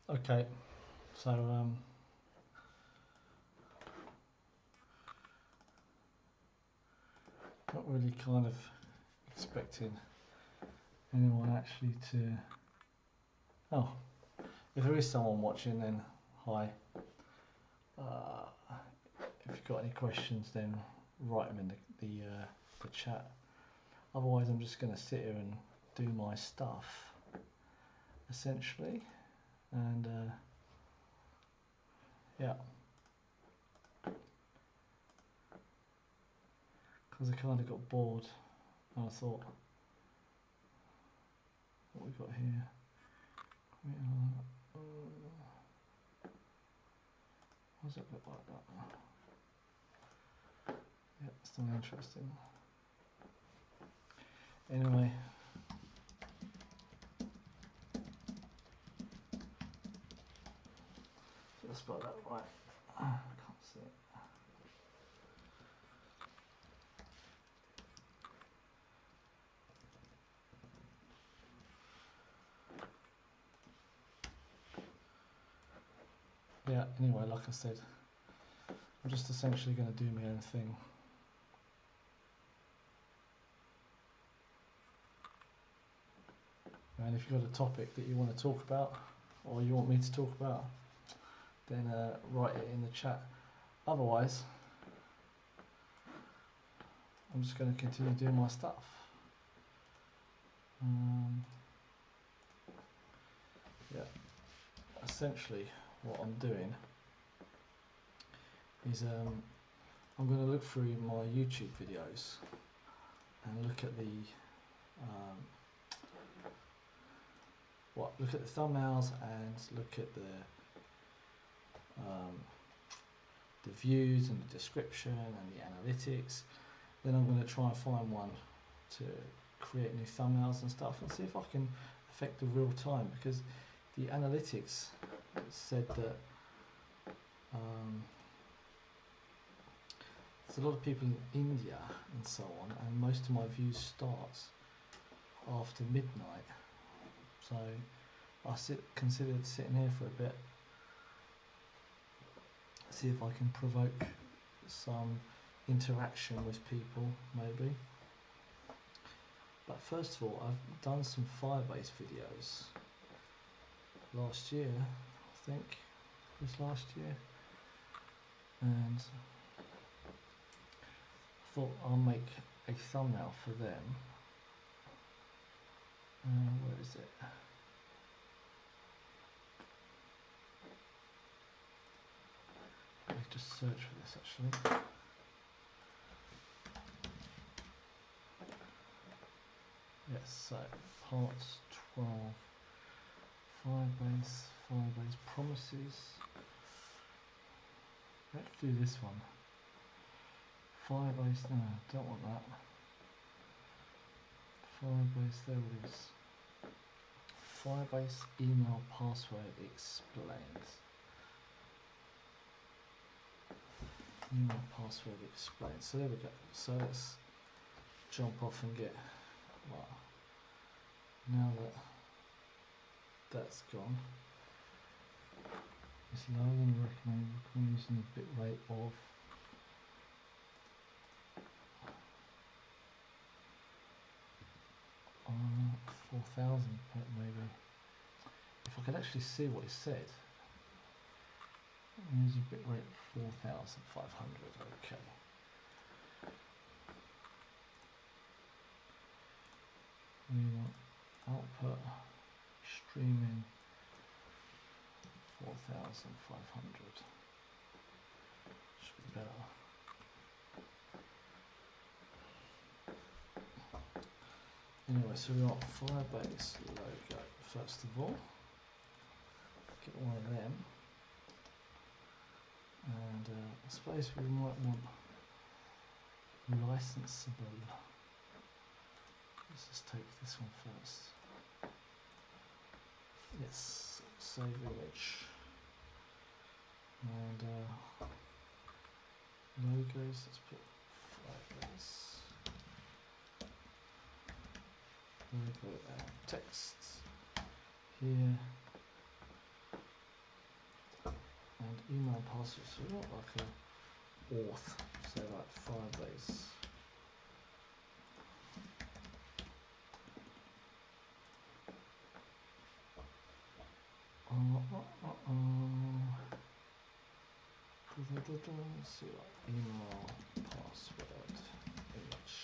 Okay, so not really kind of expecting anyone actually to. Oh, if there is someone watching, then hi. If you've got any questions, then write them in the chat. Otherwise, I'm just going to sit here and do my stuff, essentially, and yeah, because I kind of got bored, and I thought, what we got here? What does it look like that? Yeah, still interesting. Anyway, should I spell that right? I can't see it. Yeah, anyway, like I said, I'm just essentially going to do my own thing. And if you've got a topic that you want to talk about, or you want me to talk about, then write it in the chat. Otherwise, I'm just going to continue doing my stuff. Yeah, essentially what I'm doing is I'm going to look through my YouTube videos and look at the look at the thumbnails and look at the views and the description and the analytics. Then I'm going to try and find one to create new thumbnails and stuff and see if I can affect the real time, because the analytics said that there's a lot of people in India and so on, and most of my views starts after midnight. So I considered sitting here for a bit, see if I can provoke some interaction with people, maybe. But first of all, I've done some Firebase videos last year, I think it was last year, and I thought I'll make a thumbnail for them. Where is it? Let's just search for this actually. Yes, so parts 12, Firebase promises. Let's do this one. Firebase, no, don't want that. Firebase, there it is. Firebase email password explained. Email password explained. So there we go. So let's jump off and get, well, now that that's gone, it's lower than recommended when using a bit rate of 4,000 maybe. If I could actually see what it said. Use a bit rate of 4,500. Okay. We want output streaming 4,500. Should be better. Anyway, so we want Firebase logo first of all. Get one of them, and I suppose we might want licensable. Let's just take this one first. Yes, save image, and logos. Let's put Firebase logo and text here. email and password. So we want like a auth, say like Firebase. Let's see, like email, password, image.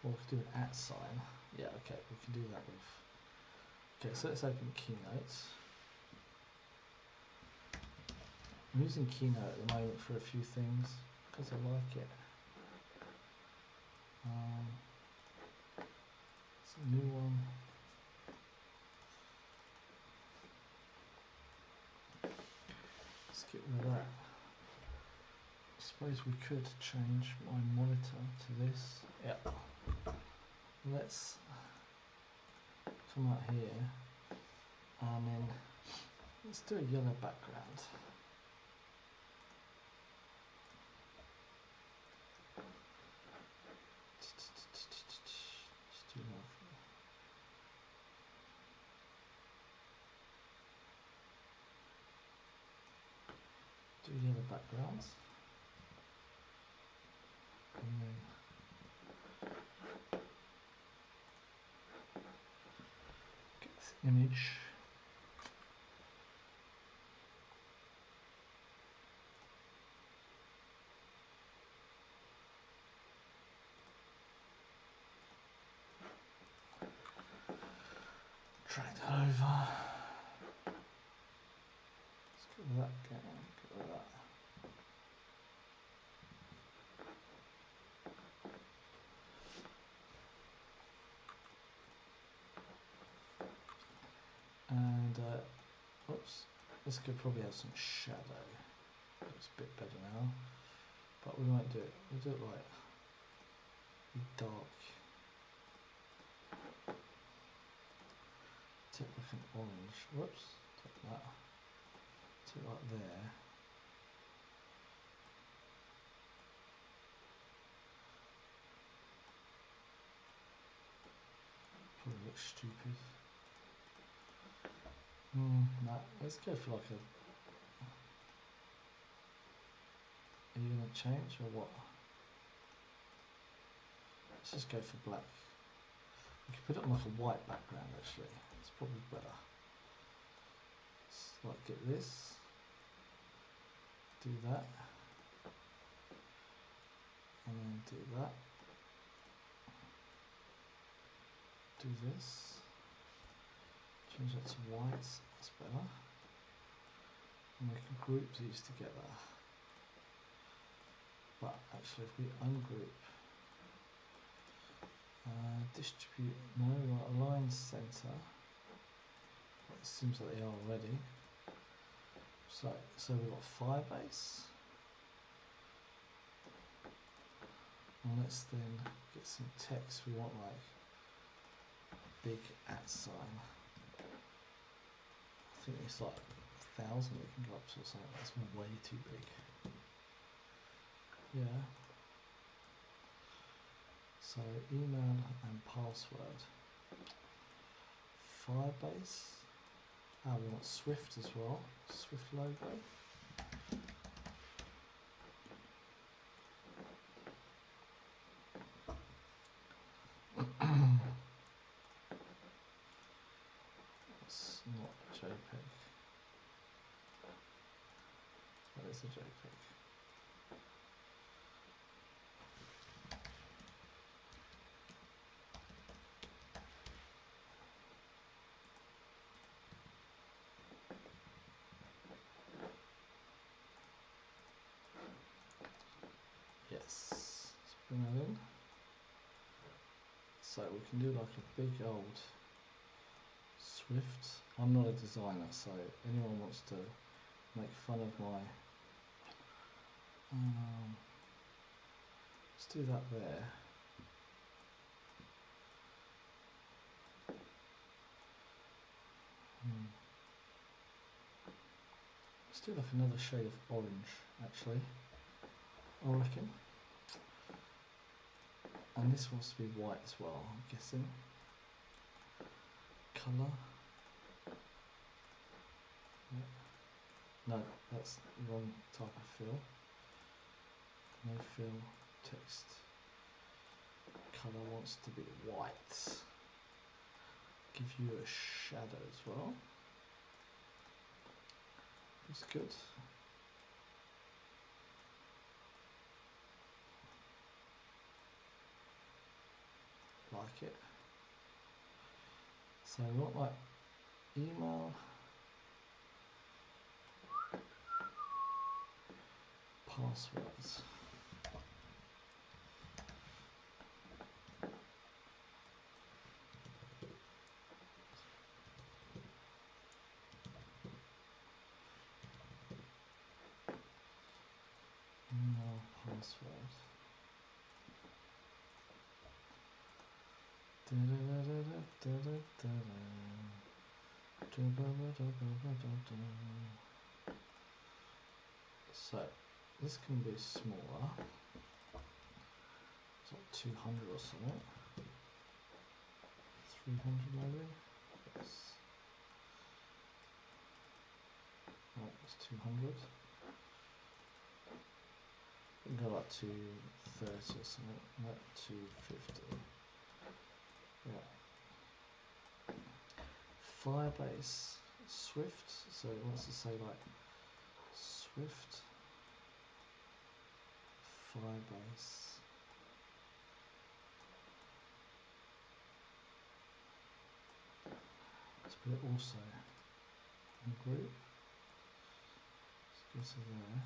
Or we could do an @ sign. Yeah, okay, we can do that with. Okay, so let's open Keynote. I'm using Keynote at the moment for a few things because I like it. It's a new one. Let's get rid of that. I suppose we could change my monitor to this. Yep. Let's come out here and then let's do a yellow background. Just do like do yellow backgrounds. And then get this image. Drag that over. Let's get rid of that again. Get rid of that. And oops, this could probably have some shadow. Looks a bit better now, but we won't do it. We'll do it like dark. Take like an orange. Whoops, take that. Take like there. Probably looks stupid. No, let's go for like a. Are you gonna change or what? Let's just go for black. We could put it on like a white background actually. It's probably better. Let's like get this. Do that. And then do that. Do this. Change that to white. That's better. And we can group these together. But actually, if we ungroup, distribute, no, right, align center. Well, it seems like they are already. So we've got Firebase. And let's then get some text. We want like big @ sign. I think it's like 1,000 we can go up to or something. That's way too big. Yeah. So email and password. Firebase. We want Swift as well. Swift logo. It's not JPEG. That is a JPEG. Yes. Let's bring that in. So we can do like a big old Swift. I'm not a designer, so anyone wants to make fun of my let's do that there. Let's do like another shade of orange actually, I reckon. And this wants to be white as well, I'm guessing. Colour. Yeah. No, that's the wrong type of fill. No fill, text. Colour wants to be white. Give you a shadow as well. Looks good. Like it. So we want like email, passwords. Email, password. So this can be smaller. It's like 200 or something. 300 maybe. Yes. Right, it's 200. We can go like 230 or something. No, 250. Yeah. Firebase Swift. So it wants to say like Swift Firebase. Let's put it also in group. Let's go to there.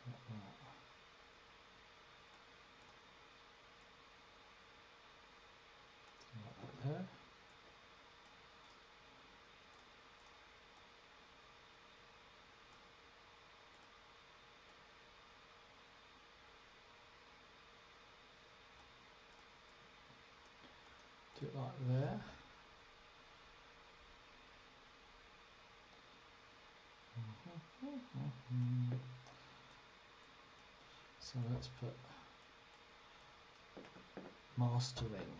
Like that. Like that there. Do it like there. So let's put mastering.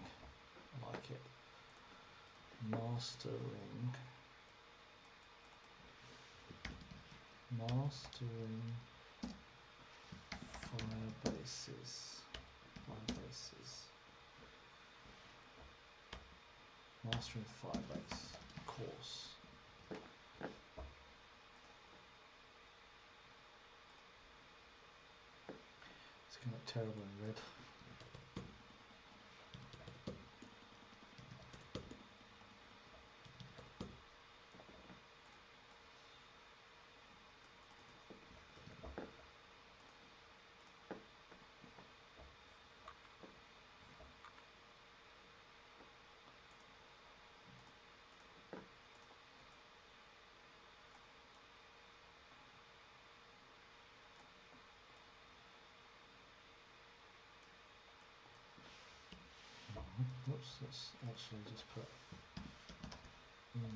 I like it. Mastering. Mastering Firebases. Firebases. Mastering Firebase course. It's going to look terrible in red. Oops, let's actually just put email.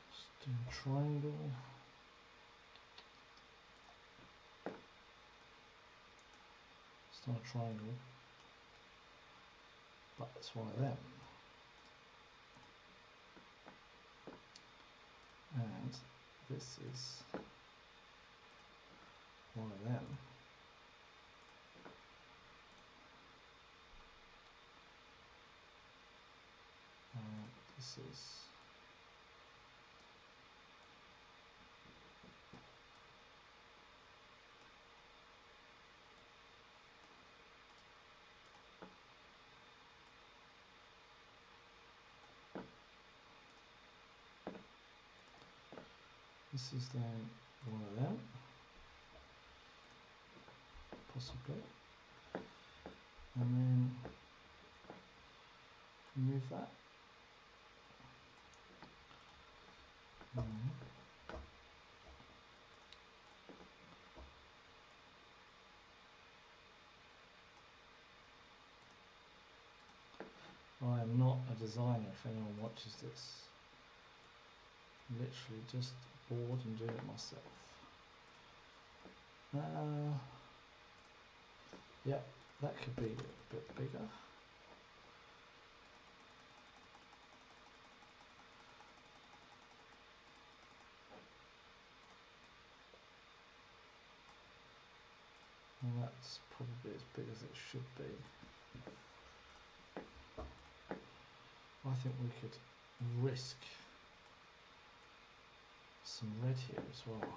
Let's do a triangle. It's not a triangle, but it's one of them. And this is one of them. And this is This is then one of them, possibly, and then remove that. I am not a designer if anyone watches this. Literally just bored and doing it myself. Yeah, that could be a bit bigger. And that's probably as big as it should be. I think we could risk some red here as well,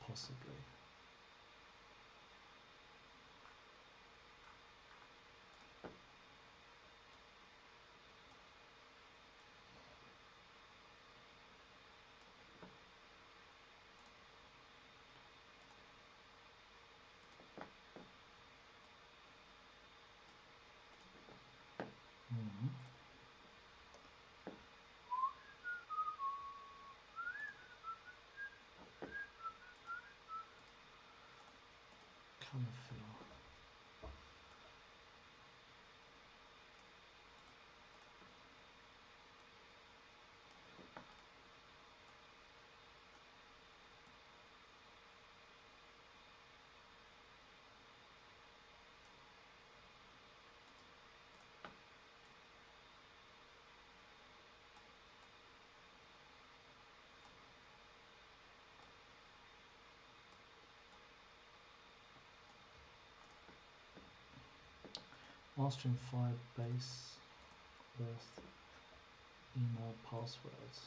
possibly. Colour fill. Mastering 5 base auth email passwords.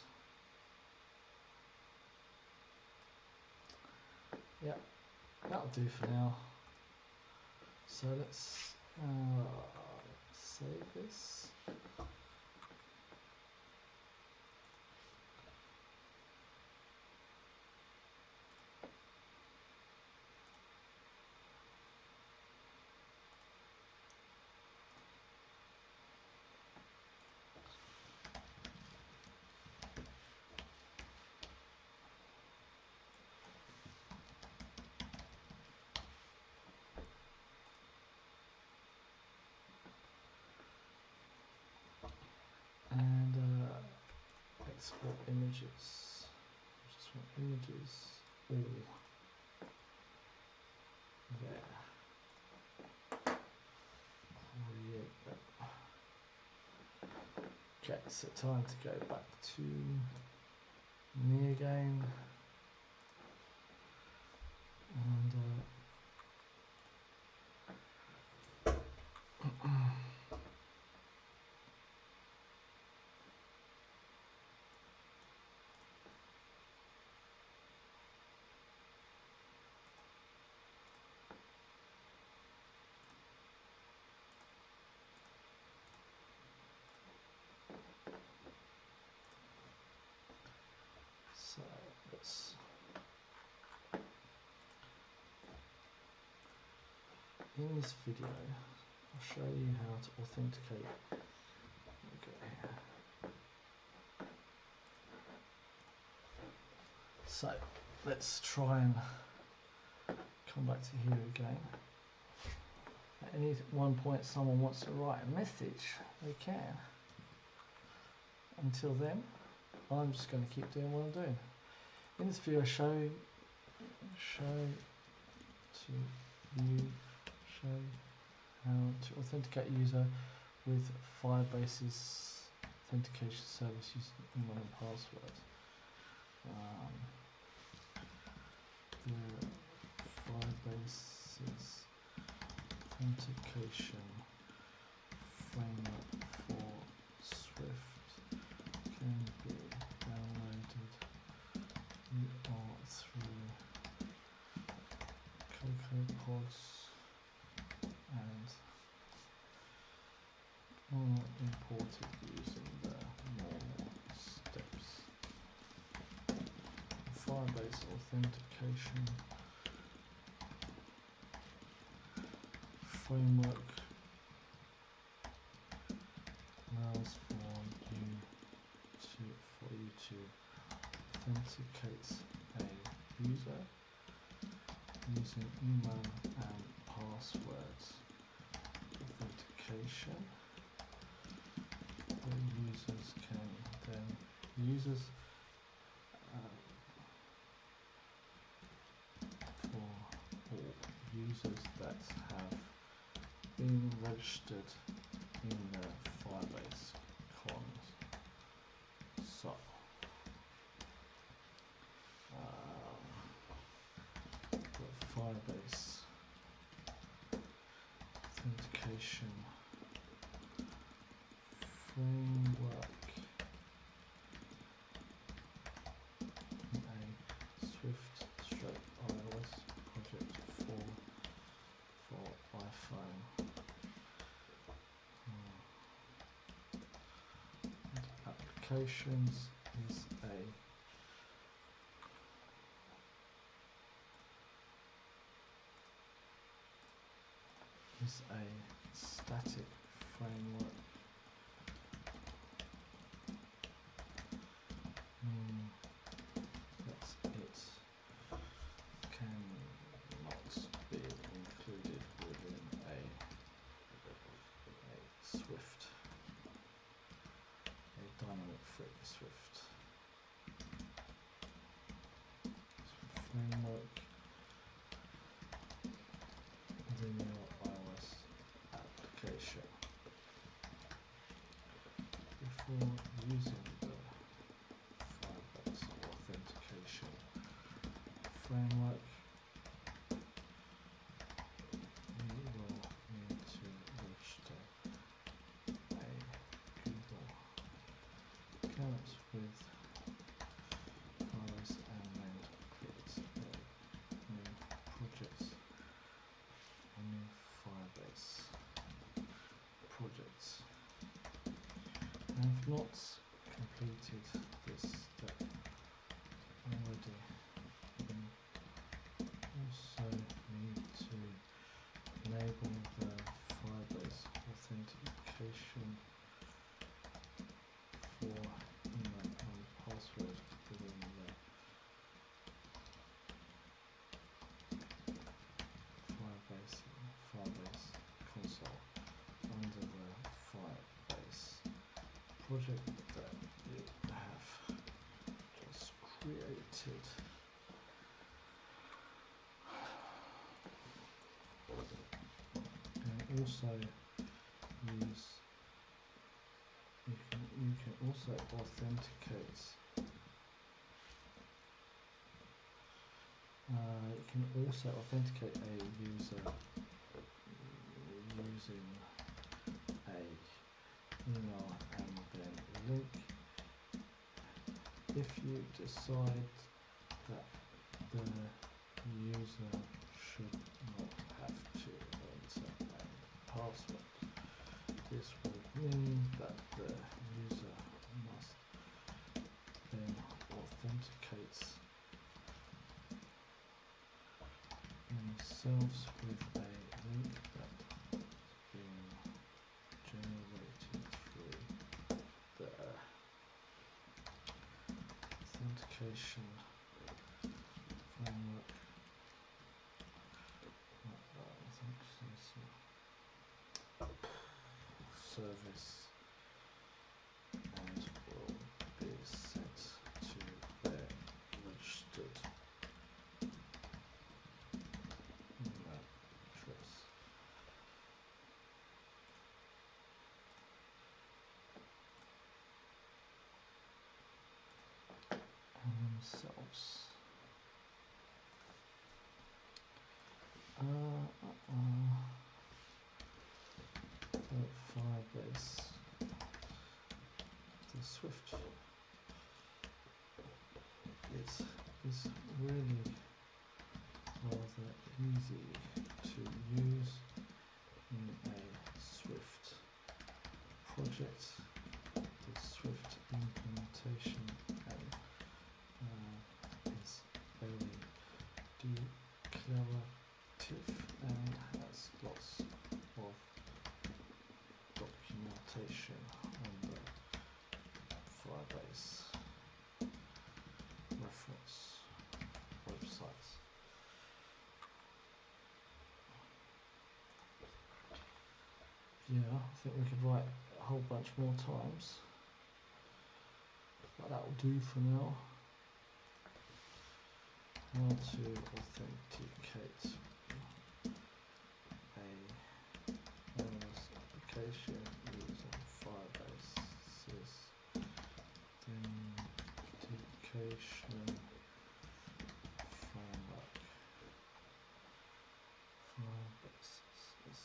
Yeah, that'll do for now. So let's save this. And export images. I just want images all there. Create that. Okay, so time to go back to me again. And so let's in this video I'll show you how to authenticate. So let's try and come back to here again. At any one point someone wants to write a message, they can. Until then, I'm just going to keep doing what I'm doing. In this video, show how to authenticate a user with Firebase's authentication service using email and password. The Firebase's authentication framework for Swift can be downloaded through CocoaPods and imported using the normal steps. authentication framework allows for you to authenticate a user using email and passwords authentication. The users can then for all users that have been registered in the Firebase console. The Firebase authentication framework in a Swift iOS project for iPhone. Applications is a static framework, meaning that it cannot be included within a Swift, a dynamic Swift framework within your iOS application. Before using the Firebase authentication framework, you will need to register a Google account with Firebase and then create a new project, a new Firebase project. I have not completed this step already. You also need to enable the Firebase authentication for email and password within the Firebase console under the Firebase project that you have just created. And also you can also authenticate. You can also authenticate a user using a email and then link. If you decide that the user should not have to enter a password, this would mean that the user must then authenticate themselves with a link that has been generated through the authentication framework, service, and will be set to their registered email address. Themselves. Firebase, the Swift is really rather easy to use in a Swift project. The Swift implementation is very Yeah, I think we could write a whole bunch more times, but that will do for now. How to authenticate a Windows application using Firebase's authentication framework. Firebase's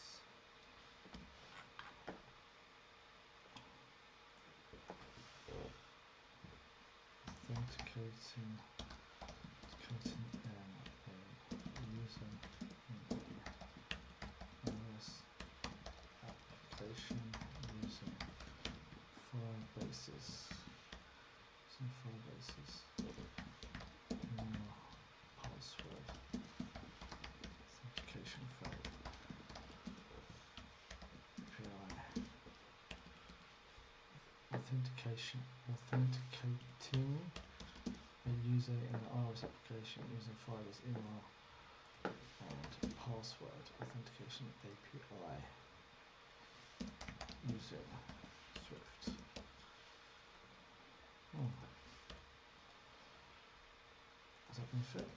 authenticating a user Windows application using Firebase's password authentication framework API. Authenticating a user in the iOS application using Firebase email and password authentication API using Swift. Is that going to fit?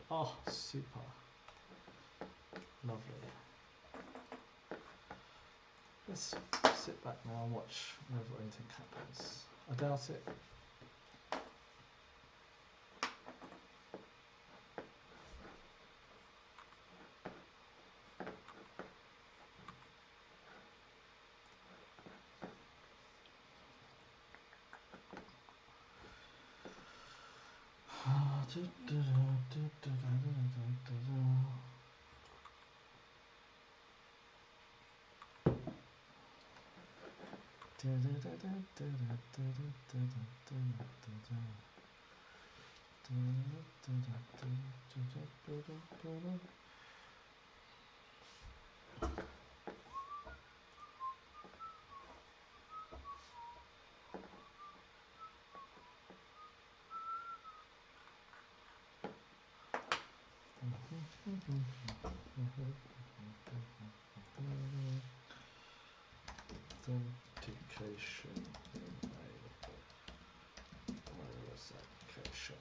Oh, super. Lovely. Let's sit back now and watch whether anything happens. I doubt it. Authentication in a wireless application.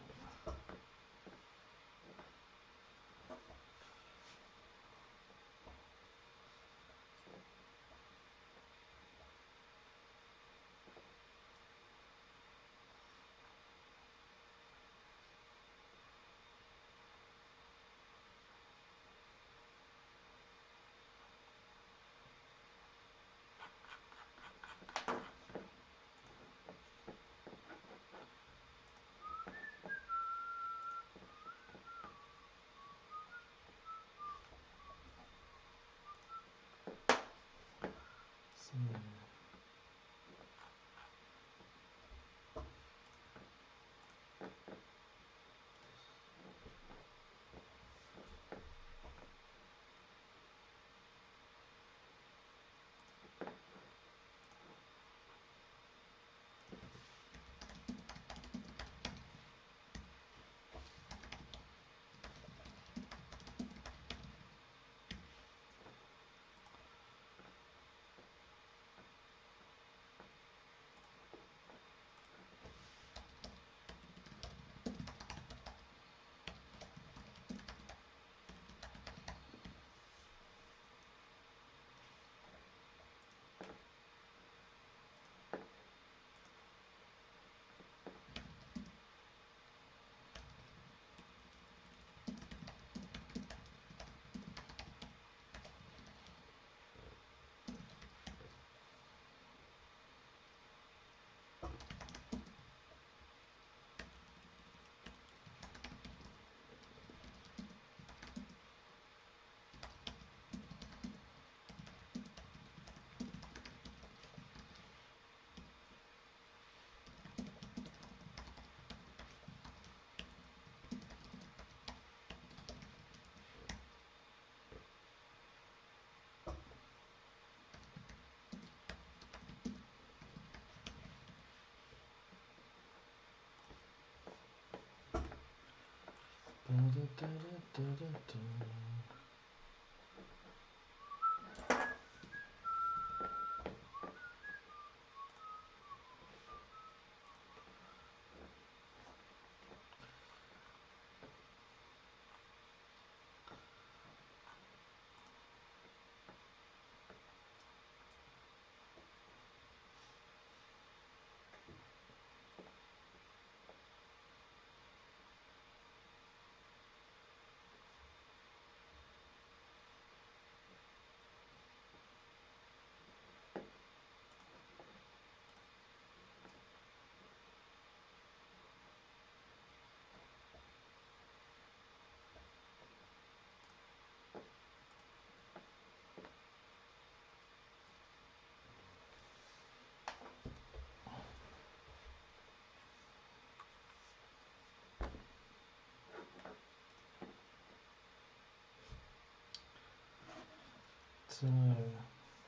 So,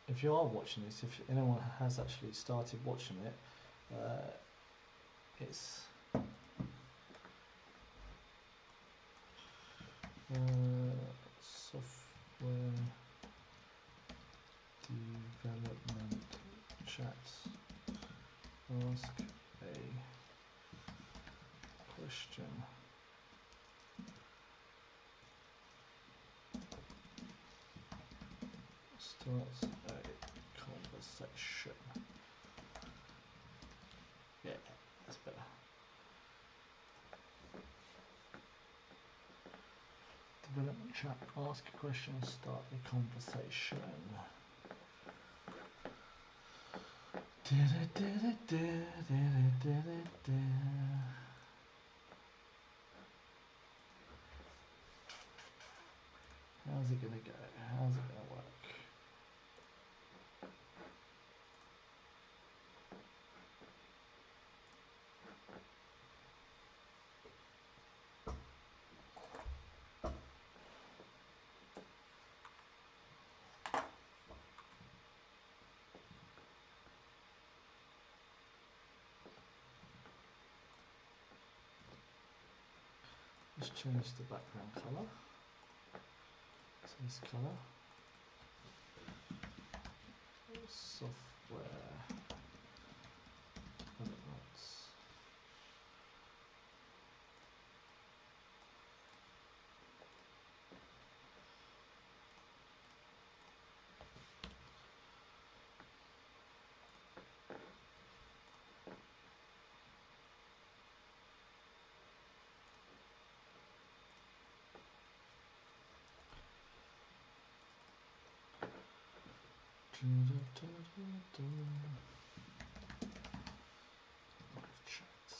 if you are watching this, if anyone has actually started watching it, it's software development chats. Ask a question. Starts a conversation. Yeah, that's better. Development chat. Ask a question. Start a conversation. How's it gonna go? How's it gonna work? Let's change the background colour. So this colour. Software developments. Chats.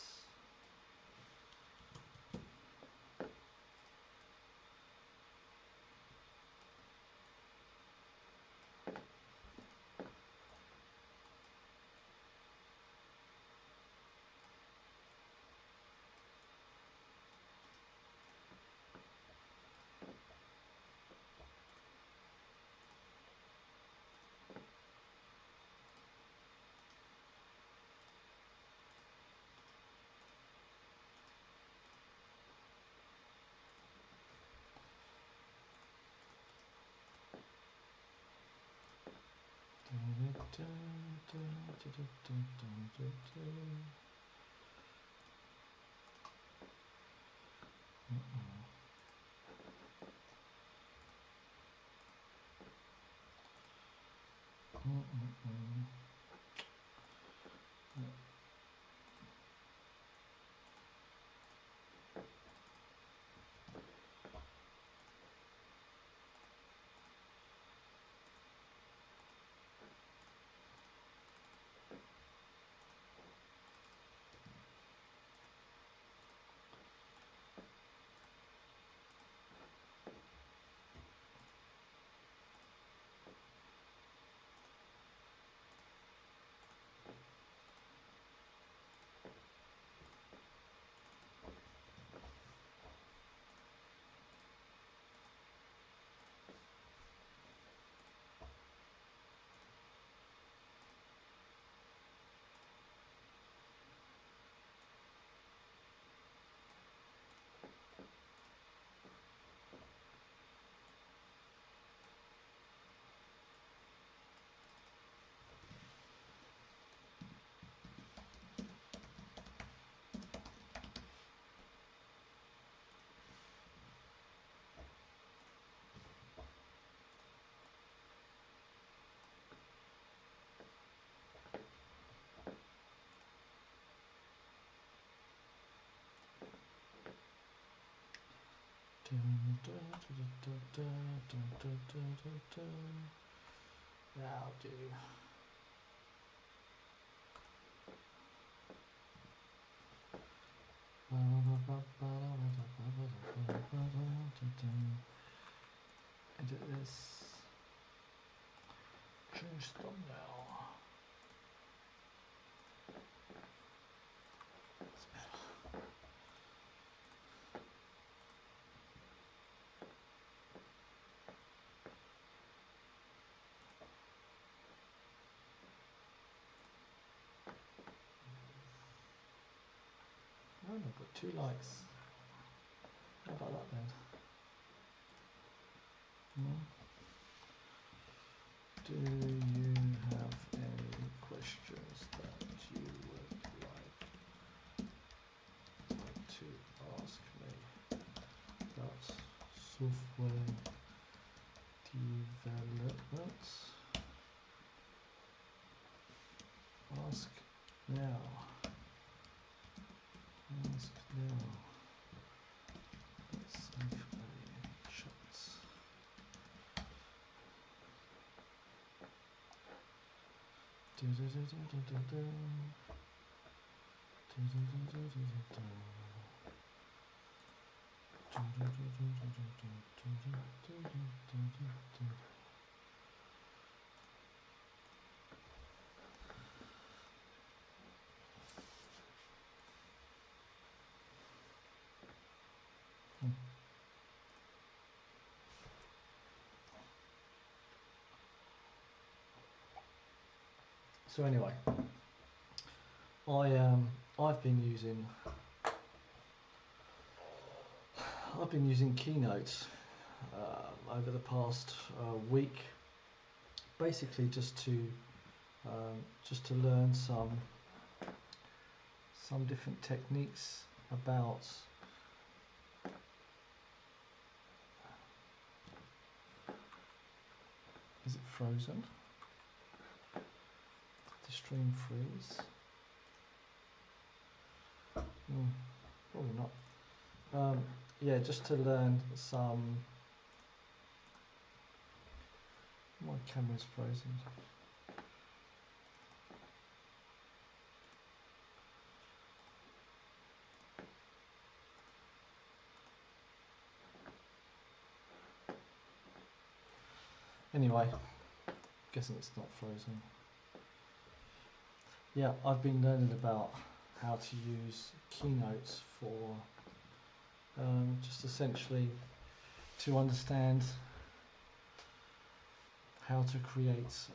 That'll do. Edit this. Change thumbnail. That's better. Oh, I've got 2 likes. How about that then? Do you have any questions that you would like to ask me about software development? Ask now. Ask now. Let's save a chat. So anyway, I've been using Keynote over the past week, basically just to learn some different techniques about is it frozen? The stream freeze? Probably not. Yeah, just to learn some. My camera's frozen. Anyway, guessing it's not frozen. Yeah, I've been learning about how to use Keynote for just essentially to understand how to create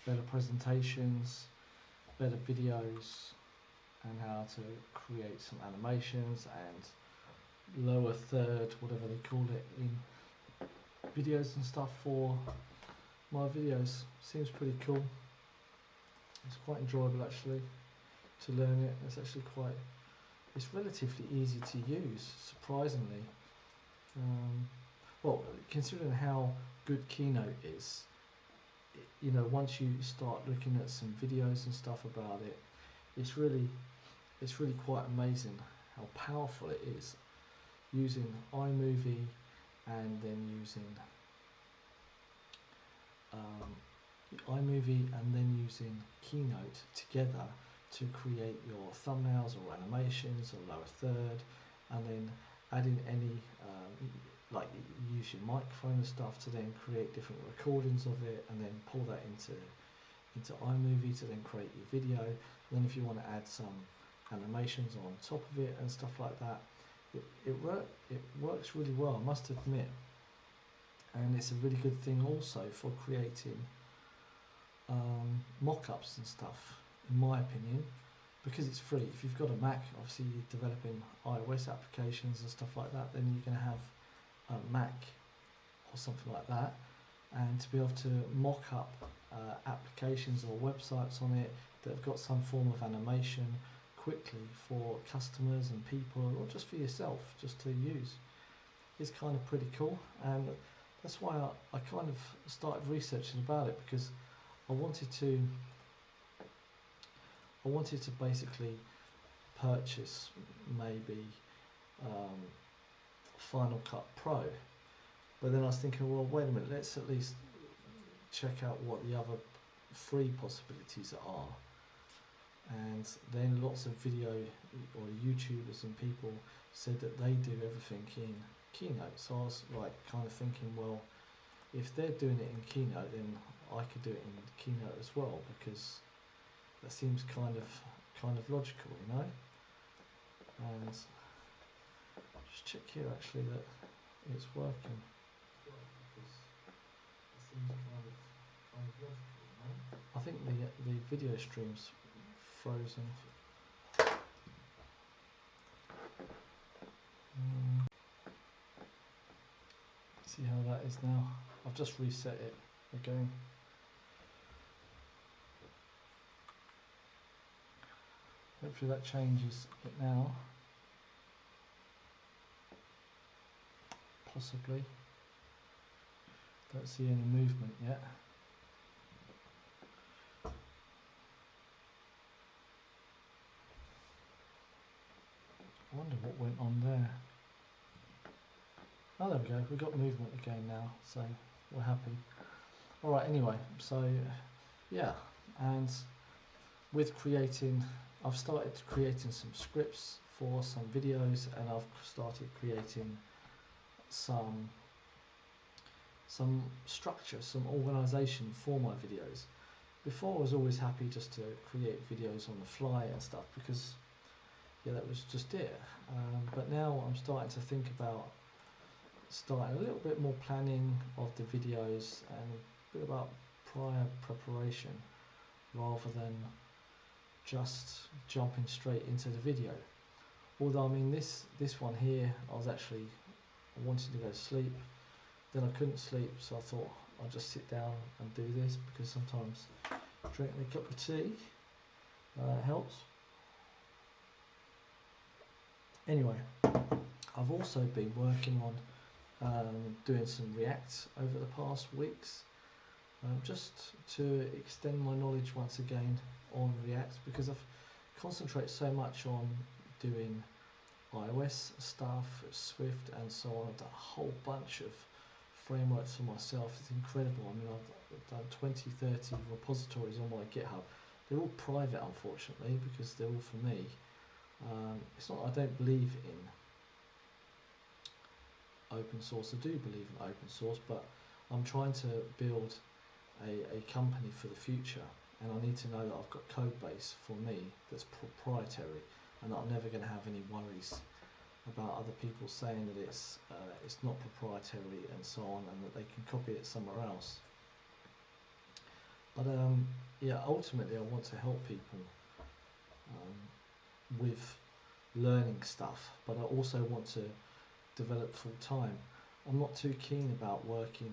better presentations, better videos, and how to create some animations and lower third, whatever they call it, in videos and stuff for my videos. Seems pretty cool. It's quite enjoyable actually to learn it. It's relatively easy to use, surprisingly. Well, considering how good Keynote is, you know, once you start looking at some videos and stuff about it, it's really quite amazing how powerful it is, using iMovie and then using Keynote together to create your thumbnails or animations or lower third, and then adding any like use your microphone and stuff to then create different recordings of it, and then pull that into iMovie to then create your video. And then if you want to add some animations on top of it and stuff like that, it works really well, I must admit. And it's a really good thing also for creating mock-ups and stuff, in my opinion, because it's free. If you've got a Mac, obviously you're developing iOS applications and stuff like that, then you're going to have a Mac or something like that, and to be able to mock up applications or websites on it that have got some form of animation quickly for customers and people, or just for yourself, just to use, is kind of pretty cool. And that's why I kind of started researching about it, because I wanted to basically purchase maybe Final Cut Pro, but then I was thinking, well, wait a minute, let's at least check out what the other free possibilities are. And then lots of video or YouTubers and people said that they do everything in Keynote, so I was like kind of thinking, well, if they're doing it in Keynote, then I could do it in Keynote as well, because that seems kind of logical, you know. And just check here actually that it's working. Because it seems kind of logical, you know. I think the video stream's frozen. See how that is now. I've just reset it again. Hopefully that changes it now. Possibly. Don't see any movement yet. I wonder what went on there. Oh, there we go. We've got movement again now, so we're happy. Alright, anyway, so yeah, and with creating, I've started creating some scripts for some videos, and I've started creating some structure, some organisation for my videos. Before I was always happy just to create videos on the fly and stuff, because yeah, that was just it. But now I'm starting to think about starting a little bit more planning of the videos and a bit about prior preparation rather than just jumping straight into the video. Although I mean this one here, I wanted to go to sleep, then I couldn't sleep, so I thought I'll just sit down and do this, because sometimes drinking a cup of tea helps. Anyway, I've also been working on doing some React over the past weeks, just to extend my knowledge once again on React, because I've concentrated so much on doing iOS stuff, Swift and so on. I've done a whole bunch of frameworks for myself. It's incredible. I mean, I've done 20, 30 repositories on my GitHub. They're all private, unfortunately, because they're all for me. It's not that I don't believe in open source. I do believe in open source, but I'm trying to build a company for the future, and I need to know that I've got code base for me that's proprietary, and that I'm never going to have any worries about other people saying that it's not proprietary and so on, and that they can copy it somewhere else. But yeah, ultimately I want to help people with learning stuff, but I also want to develop full time. I'm not too keen about working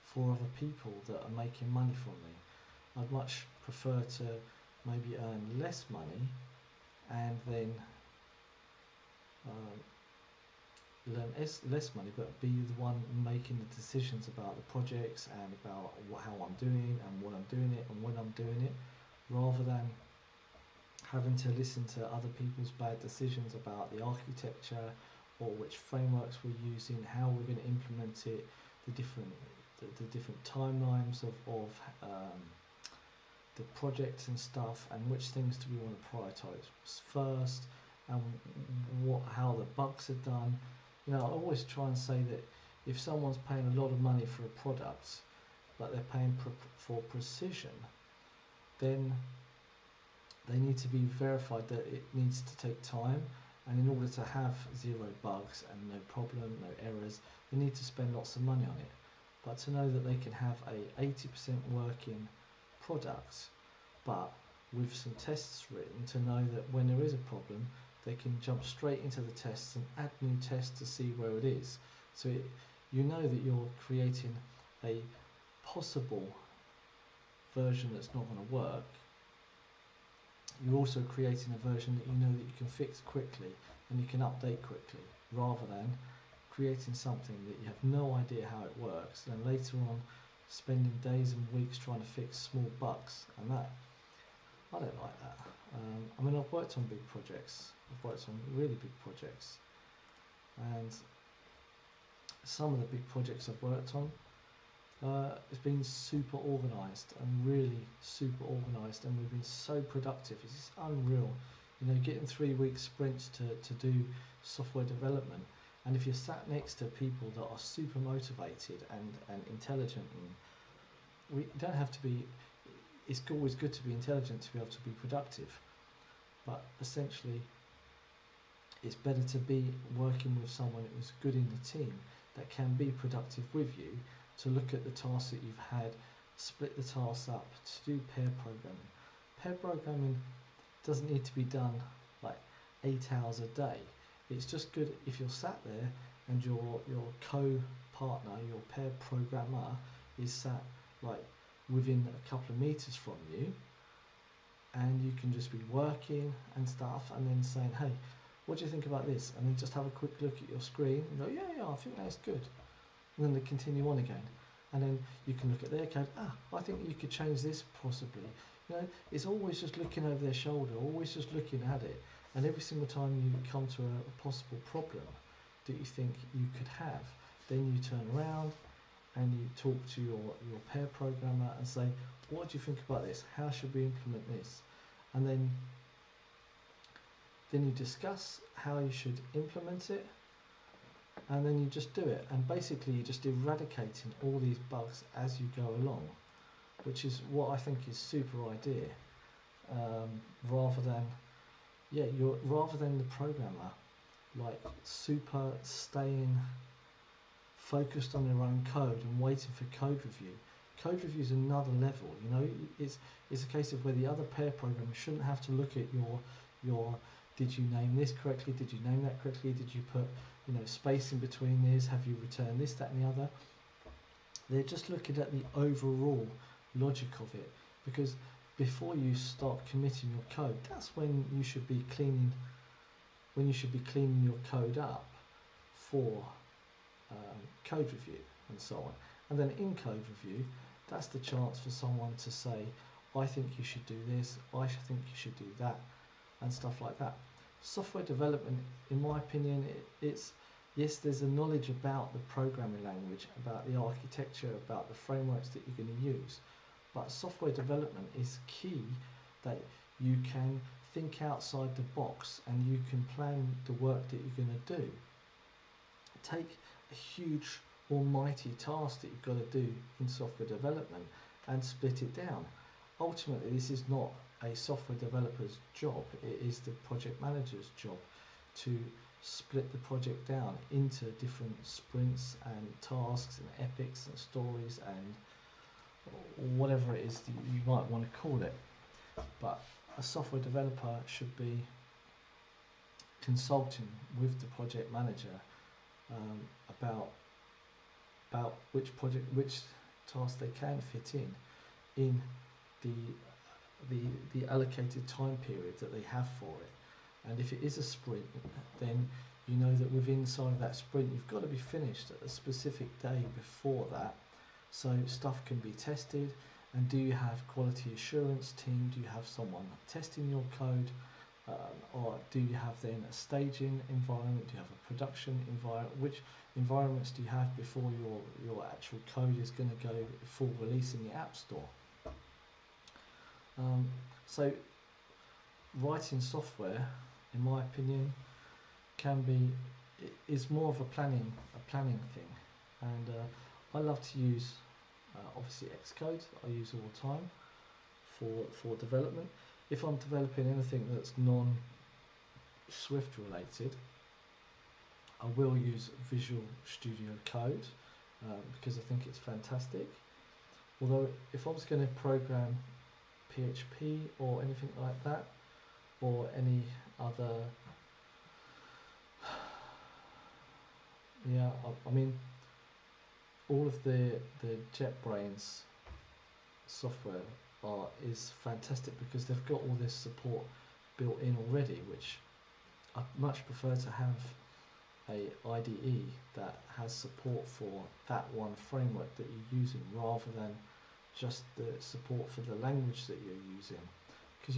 for other people that are making money from me. I'd much prefer to maybe earn less money and then learn less money, but be the one making the decisions about the projects and about how I'm doing and what I'm doing it and when I'm doing it, rather than having to listen to other people's bad decisions about the architecture or which frameworks we're using, how we're going to implement it, the different timelines of the projects and stuff, and which things do we want to prioritize first, and how the bugs are done. You know, I always try and say that if someone's paying a lot of money for a product, but they're paying for precision, then they need to be verified that it needs to take time, and in order to have zero bugs and no problem, no errors, they need to spend lots of money on it. But to know that they can have a 80% working product, but with some tests written, to know that when there is a problem, they can jump straight into the tests and add new tests to see where it is. So you know that you're creating a possible version that's not going to work. You're also creating a version that you know that you can fix quickly and you can update quickly, rather than creating something that you have no idea how it works, and then later on spending days and weeks trying to fix small bugs. And that, I don't like that. I mean, I've worked on big projects. I've worked on really big projects, and some of the big projects I've worked on, it's been super organised and really super organised, and we've been so productive. It's just unreal. You know, getting 3-week sprints to do software development, and if you're sat next to people that are super motivated and intelligent, and we don't have to be, it's always good to be intelligent to be able to be productive, but essentially it's better to be working with someone who's good in the team that can be productive with you, to look at the tasks that you've had, split the tasks up, to do pair programming. Pair programming doesn't need to be done like 8 hours a day. It's just good if you're sat there and your co-partner, your pair programmer, is sat like within a couple of meters from you, and you can just be working and stuff, and then saying, hey, what do you think about this? And then just have a quick look at your screen and go, yeah, I think that's good. And then they continue on again. And then you can look at their code, I think you could change this possibly. You know, it's always just looking over their shoulder, always just looking at it. And every single time you come to a possible problem that you think you could have, then you turn around and you talk to your pair programmer and say, what do you think about this? How should we implement this? And then you discuss how you should implement it, and then you just do it. And basically you're just eradicating all these bugs as you go along, which is what I think is super idea. Rather than the programmer like super staying focused on their own code and waiting for code review. Code review is another level, you know. It's a case of where the other pair programmer shouldn't have to look at your did you name this correctly, did you name that correctly, did you put, you know, space in between this, have you returned this, that and the other. They're just looking at the overall logic of it, because before you start committing your code, that's when you should be cleaning your code up for code review and so on. And then in code review, that's the chance for someone to say, I think you should do this, I think you should do that, and stuff like that. Software development, in my opinion, it's yes, there's a knowledge about the programming language, about the architecture, about the frameworks that you're going to use, but software development is key, that you can think outside the box and you can plan the work that you're going to do. Take a huge almighty task that you've got to do in software development and split it down. Ultimately, this is not a software developer's job, it is the project manager's job to split the project down into different sprints and tasks and epics and stories and whatever it is that you might want to call it. But a software developer should be consulting with the project manager about which task they can fit in the allocated time period that they have for it. And if it is a sprint, then you know that within inside of that sprint you've got to be finished at a specific day before that, so stuff can be tested. And do you have quality assurance team? Do you have someone testing your code? Or do you have then a staging environment? Do you have a production environment? Which environments do you have before your actual code is going to go full release in the App Store? So writing software, in my opinion, is more of a planning thing. And I love to use obviously Xcode. I use all the time for development. If I'm developing anything that's non-Swift related, I will use Visual Studio Code because I think it's fantastic. Although if I was going to program PHP or anything like that, or any other, I mean, all of the JetBrains software is fantastic because they've got all this support built in already, which I much prefer to have a IDE that has support for that one framework that you're using, rather than just the support for the language that you're using. Because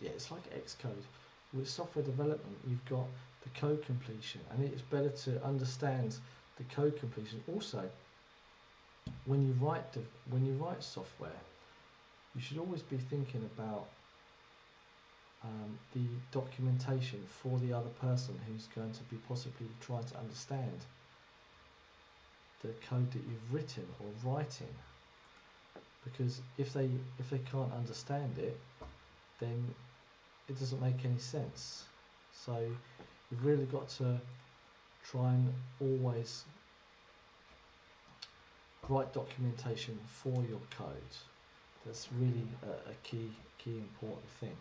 it's like Xcode. With software development, you've got the code completion, and it's better to understand the code completion. Also, when you write software, you should always be thinking about the documentation for the other person who's going to be possibly trying to understand the code that you've written or writing. Because if they can't understand it, then it doesn't make any sense. So you've really got to try and always write documentation for your code. That's really a key important thing.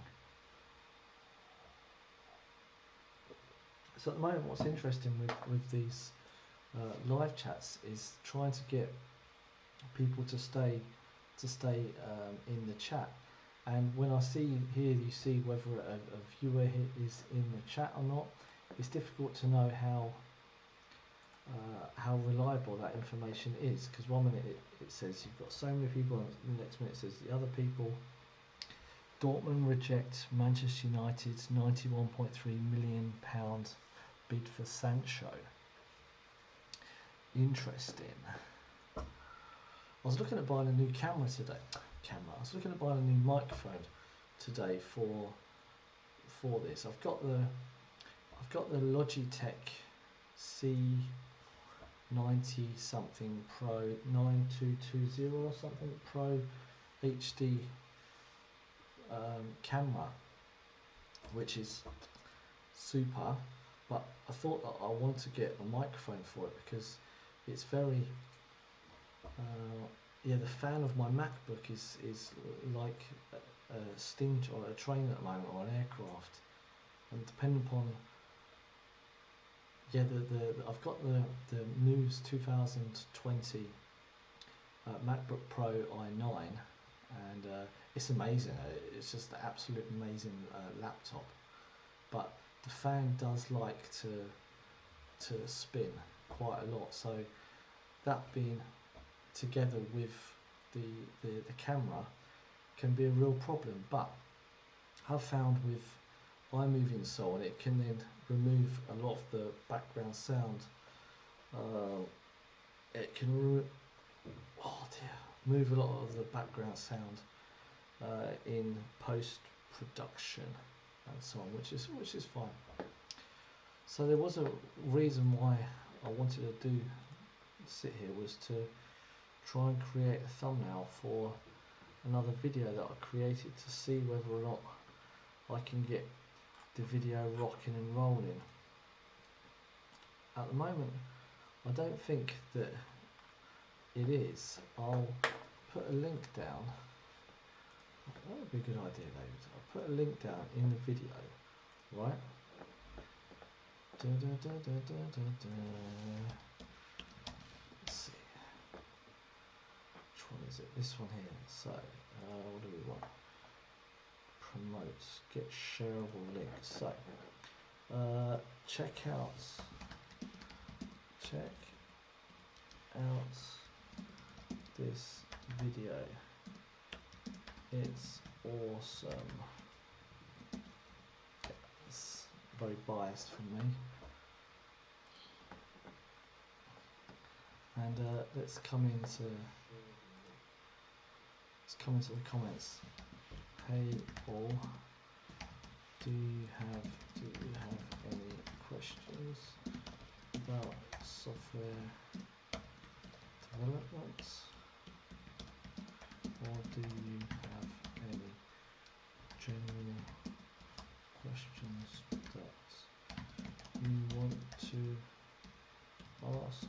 So at the moment, what's interesting with these live chats is trying to get people to stay in the chat. And when I see here, you see whether a viewer is in the chat or not. It's difficult to know how reliable that information is, because one minute it says you've got so many people, and the next minute it says the other people. Dortmund reject Manchester United's £91.3 million bid for Sancho. Interesting. I was looking at buying a new camera today. I was looking at buying a new microphone today for this. I've got the Logitech C90 something Pro 9220 or something Pro HD camera, which is super, but I thought that I want to get a microphone for it because it's very the fan of my MacBook is like a steam or a train at the moment, or an aircraft, and depending upon I've got the News 2020 MacBook Pro i9, and it's amazing. It's just an absolute amazing laptop, but the fan does like to spin quite a lot. So that being together with the camera can be a real problem. But I've found with iMovie and so on, it can then remove a lot of the background sound. It can move a lot of the background sound in post production and so on, which is fine. So there was a reason why I wanted to sit here, was to try and create a thumbnail for another video that I created, to see whether or not I can get the video rocking and rolling. At the moment, I don't think that it is. I'll put a link down. That would be a good idea, David. I'll put a link down in the video, right? Let's see. Which one is it? This one here. So, what do we want? Promote. Get shareable links. So, check out this video. It's awesome. It's very biased from me. And let's come into the comments. Hey Paul, do you have any questions about software development, or do you have any general questions that you want to ask me?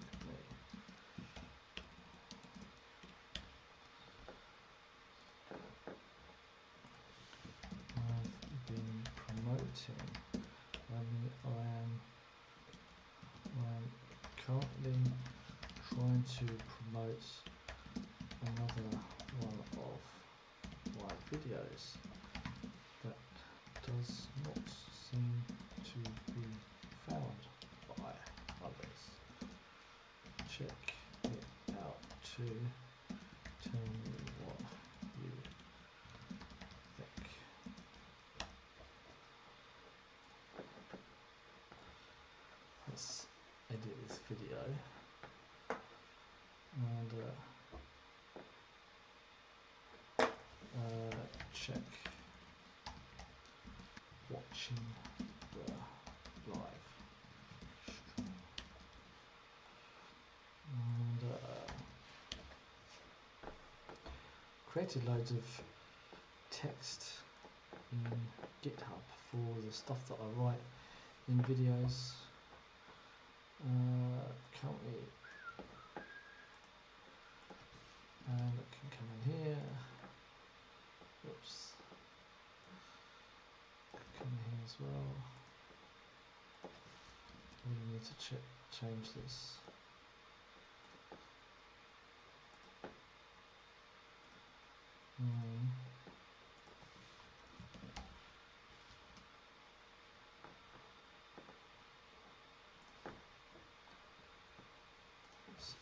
I've been promoting. I am currently trying to promote another one of my videos that does not seem to be found by others. Check it out too. Tell me what you think. Let's edit this video and check watching the live stream, and created loads of text in GitHub for the stuff that I write in videos. Currently, and it can come in here. Oops. Come in here as well. We need to change this.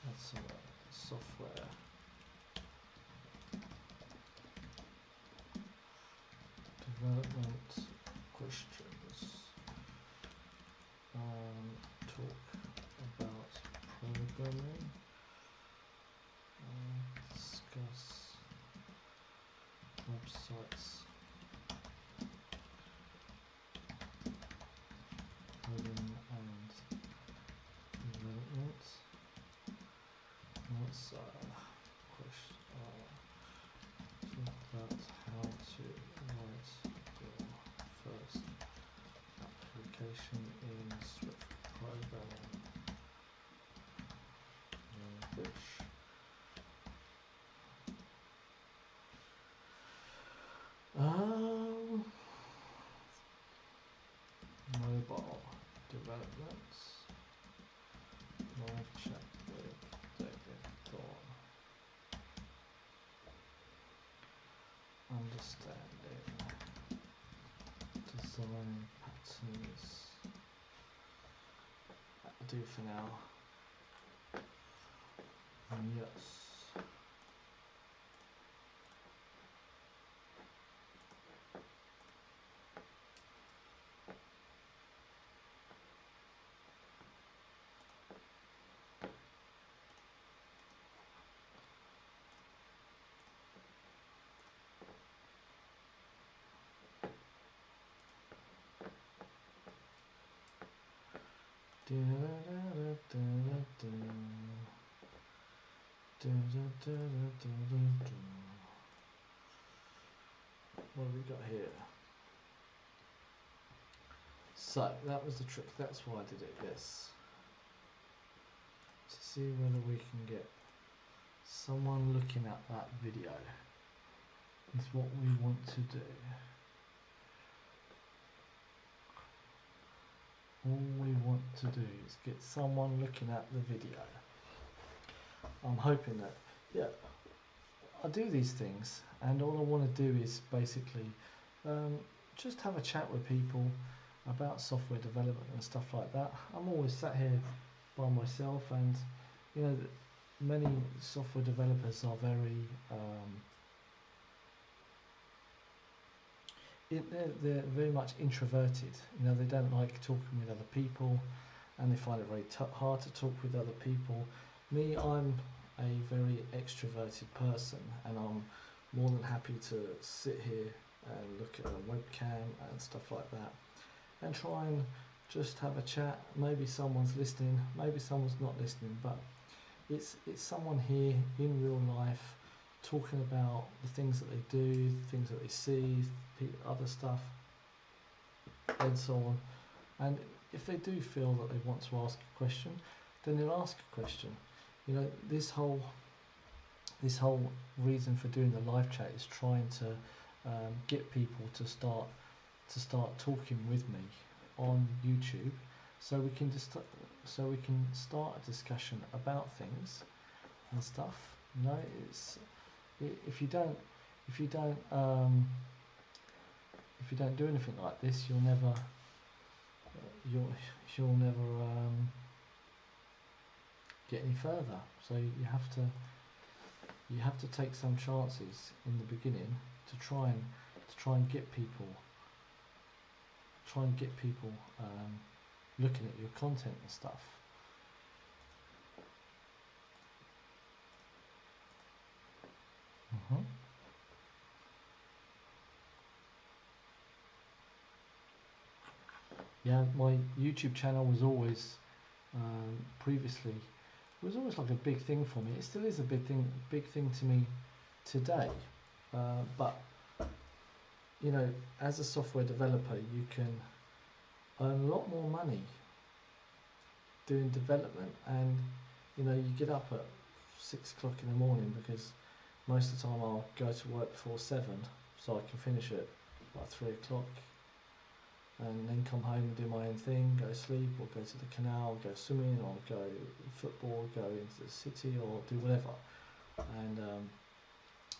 That's software development questions. Talk about programming. Discuss websites. Coding and development. What's question? Talk about how to write your first application in Swift programming language. Mobile development. Live chat with David Thorne. Understanding design patterns. That'll do for now. Yes. What have we got here? So that was the trick. That's why I did it. Yes. To see whether we can get someone looking at that video is what we want to do. All we want to do is get someone looking at the video. I'm hoping that, yeah, I do these things and all I want to do is basically just have a chat with people about software development and stuff like that. I'm always sat here by myself, and you know, many software developers are very they're very much introverted. You know, they don't like talking with other people, and they find it very hard to talk with other people. Me, I'm a very extroverted person, and I'm more than happy to sit here and look at a webcam and stuff like that, and try and just have a chat. Maybe someone's listening, maybe someone's not listening, but it's someone here in real life talking about the things that they do, the things that they see, other stuff, and so on. And if they do feel that they want to ask a question, then they'll ask a question. You know, this whole reason for doing the live chat is trying to get people to start talking with me on YouTube, so we can start a discussion about things and stuff. You know, if you don't do anything like this, you'll never get any further. So you have to take some chances in the beginning to try and get people looking at your content and stuff. Yeah, my YouTube channel was always previously was always like a big thing for me. It still is a big thing to me today. But you know, as a software developer, you can earn a lot more money doing development, and you know, you get up at 6 o'clock in the morning, because most of the time I'll go to work before 7, so I can finish at like 3 o'clock and then come home and do my own thing, go sleep or go to the canal, go swimming or go football, go into the city or do whatever. And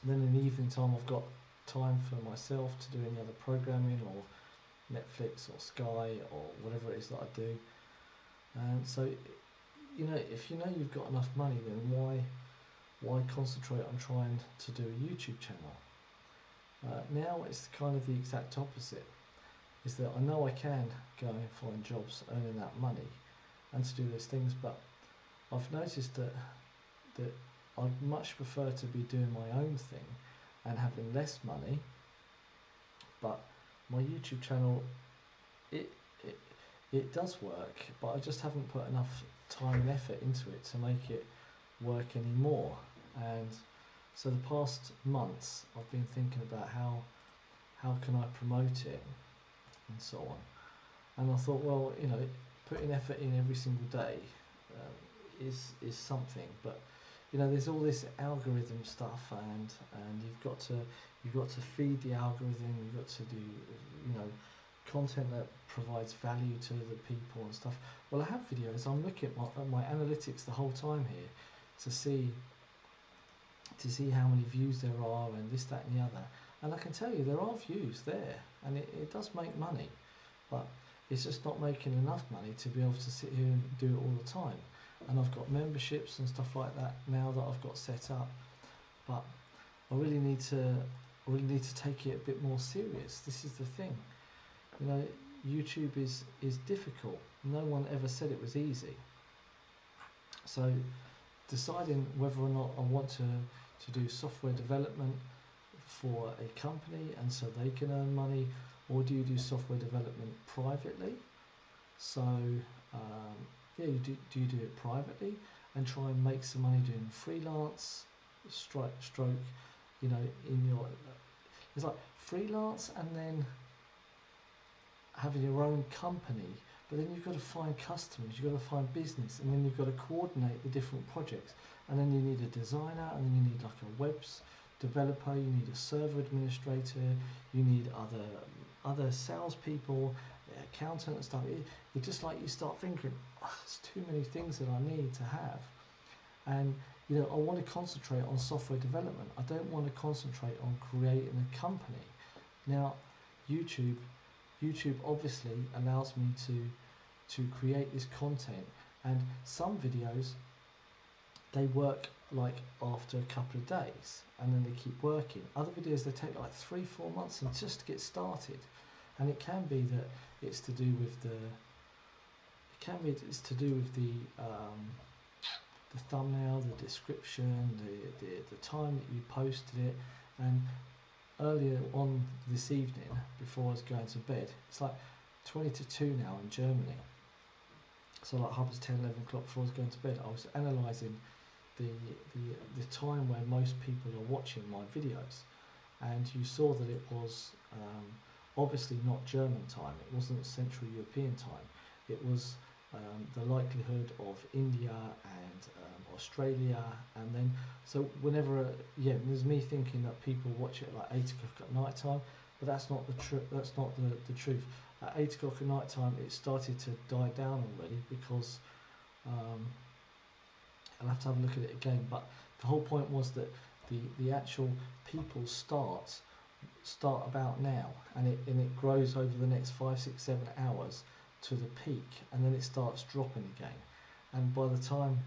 then in the evening time I've got time for myself to do any other programming or Netflix or Sky or whatever it is that I do. And so, you know, if you know you've got enough money, then why concentrate on trying to do a YouTube channel? Now it's kind of the exact opposite. Is that I know I can go and find jobs earning that money and to do those things, but I've noticed that I much prefer to be doing my own thing and having less money. But my YouTube channel, it does work, but I just haven't put enough time and effort into it to make it work anymore. And so the past months I've been thinking about how can I promote it and so on. And I thought, well, you know, putting effort in every single day is something, but you know, there's all this algorithm stuff, and you've got to feed the algorithm. You've got to do, you know, content that provides value to the people and stuff. Well, I have videos. I'm looking at my analytics the whole time here to see how many views there are and this, that, and the other. And I can tell you there are views there, and it does make money, but it's just not making enough money to be able to sit here and do it all the time. And I've got memberships and stuff like that now that I've got set up, but I really need to take it a bit more serious. This is the thing, you know, YouTube is difficult. No one ever said it was easy. So deciding whether or not I want to do software development for a company and so they can earn money, or do you do software development privately? So yeah, do you do it privately and try and make some money doing freelance, stroke, you know, in your, it's like freelance and then having your own company, but then you've got to find customers, you've got to find business, and then you've got to coordinate the different projects, and then you need a designer, and then you need like a webs developer, you need a server administrator, you need other salespeople, accountant and stuff. It's just like you start thinking, oh, there's too many things that I need to have. And you know, I want to concentrate on software development. I don't want to concentrate on creating a company. Now, YouTube obviously allows me to create this content, and some videos they work like after a couple of days and then they keep working. Other videos they take like 3-4 months and just to get started. And it can be that it's to do with the thumbnail, the description, the time that you posted it. And earlier on this evening, before I was going to bed, it's like 20 to 2 now in Germany. So like 10, 11 o'clock before I was going to bed, I was analysing the time where most people are watching my videos, and you saw that it was obviously not German time. It wasn't Central European time. It was the likelihood of India and Australia, and then so whenever there's me thinking that people watch it like 8 o'clock at night time, but that's not the truth. That's not the truth. At 8 o'clock at night time, it started to die down already, because I'll have to have a look at it again. But the whole point was that the actual people start about now, and it grows over the next 5, 6, 7 hours to the peak, and then it starts dropping again. And by the time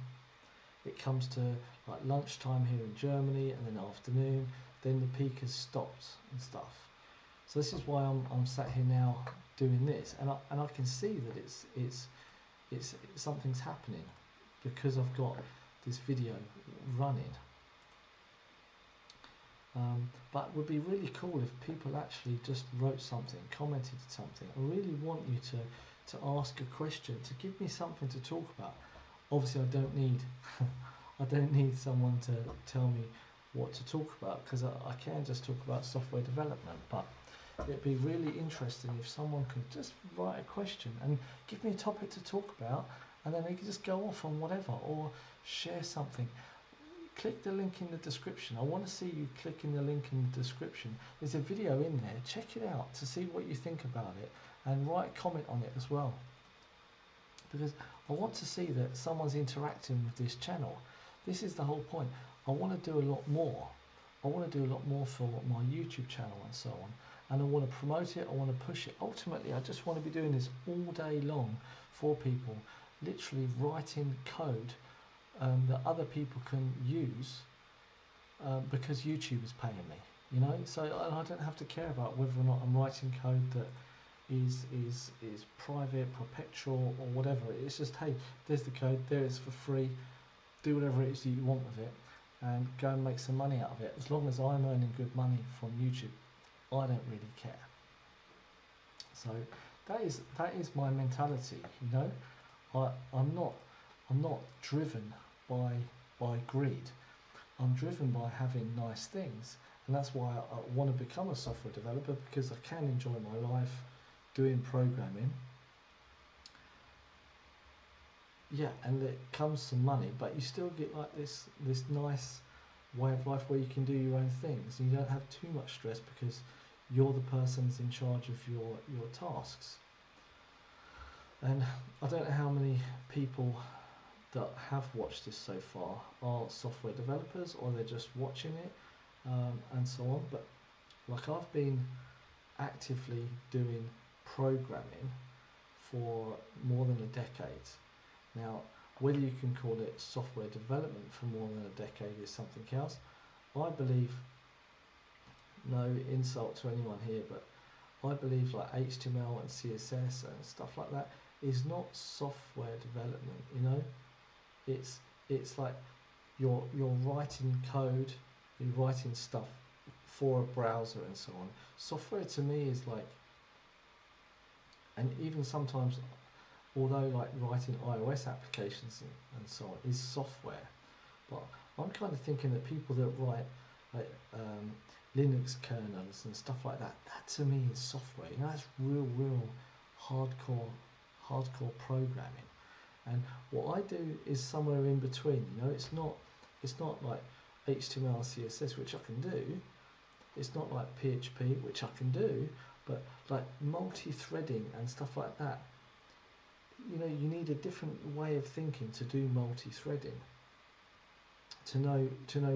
it comes to like lunchtime here in Germany, and then afternoon, then the peak has stopped and stuff. So this is why I'm sat here now doing this, and I can see that it's something's happening, because I've got this video running. But it would be really cool if people actually just wrote something, commented something. I really want you to ask a question, to give me something to talk about. Obviously, I don't need someone to tell me what to talk about, because I can just talk about software development. But it'd be really interesting if someone could just write a question and give me a topic to talk about, and then they could just go off on whatever, or share something. click the link in the description. I want to see you clicking the link in the description. There's a video in there. Check it out to see what you think about it, and write a comment on it as well. Because I want to see that someone's interacting with this channel. This is the whole point. I want to do a lot more. I want to do a lot more for my YouTube channel and so on. And I want to promote it, I want to push it. Ultimately, I just want to be doing this all day long for people, literally writing code that other people can use because YouTube is paying me, you know. So I don't have to care about whether or not I'm writing code that is private, perpetual, or whatever. It's just, hey, there's the code, there it is for free. Do whatever it is that you want with it, and go and make some money out of it. As long as I'm earning good money from YouTube, I don't really care. So that is my mentality, you know. I'm not driven by greed. I'm driven by having nice things, and that's why I want to become a software developer, because I can enjoy my life doing programming. Yeah, and it comes some money, but you still get like this nice way of life where you can do your own things, and you don't have too much stress because you're the person that's in charge of your tasks. And I don't know how many people that have watched this so far are software developers, or they're just watching it, and so on. But like, I've been actively doing programming for more than a decade. Now, whether you can call it software development for more than a decade is something else. I believe, no insult to anyone here, but I believe like HTML and CSS and stuff like that is not software development, you know. It's like you're writing code, you're writing stuff for a browser and so on. Software to me is like, and even sometimes, although like writing iOS applications and so on is software, but I'm kind of thinking that people that write like Linux kernels and stuff like that, that to me is software. You know, that's real hardcore programming. And what I do is somewhere in between. You know, it's not like HTML, CSS, which I can do. It's not like PHP, which I can do, but like multi-threading and stuff like that. You know, you need a different way of thinking to do multi-threading. To know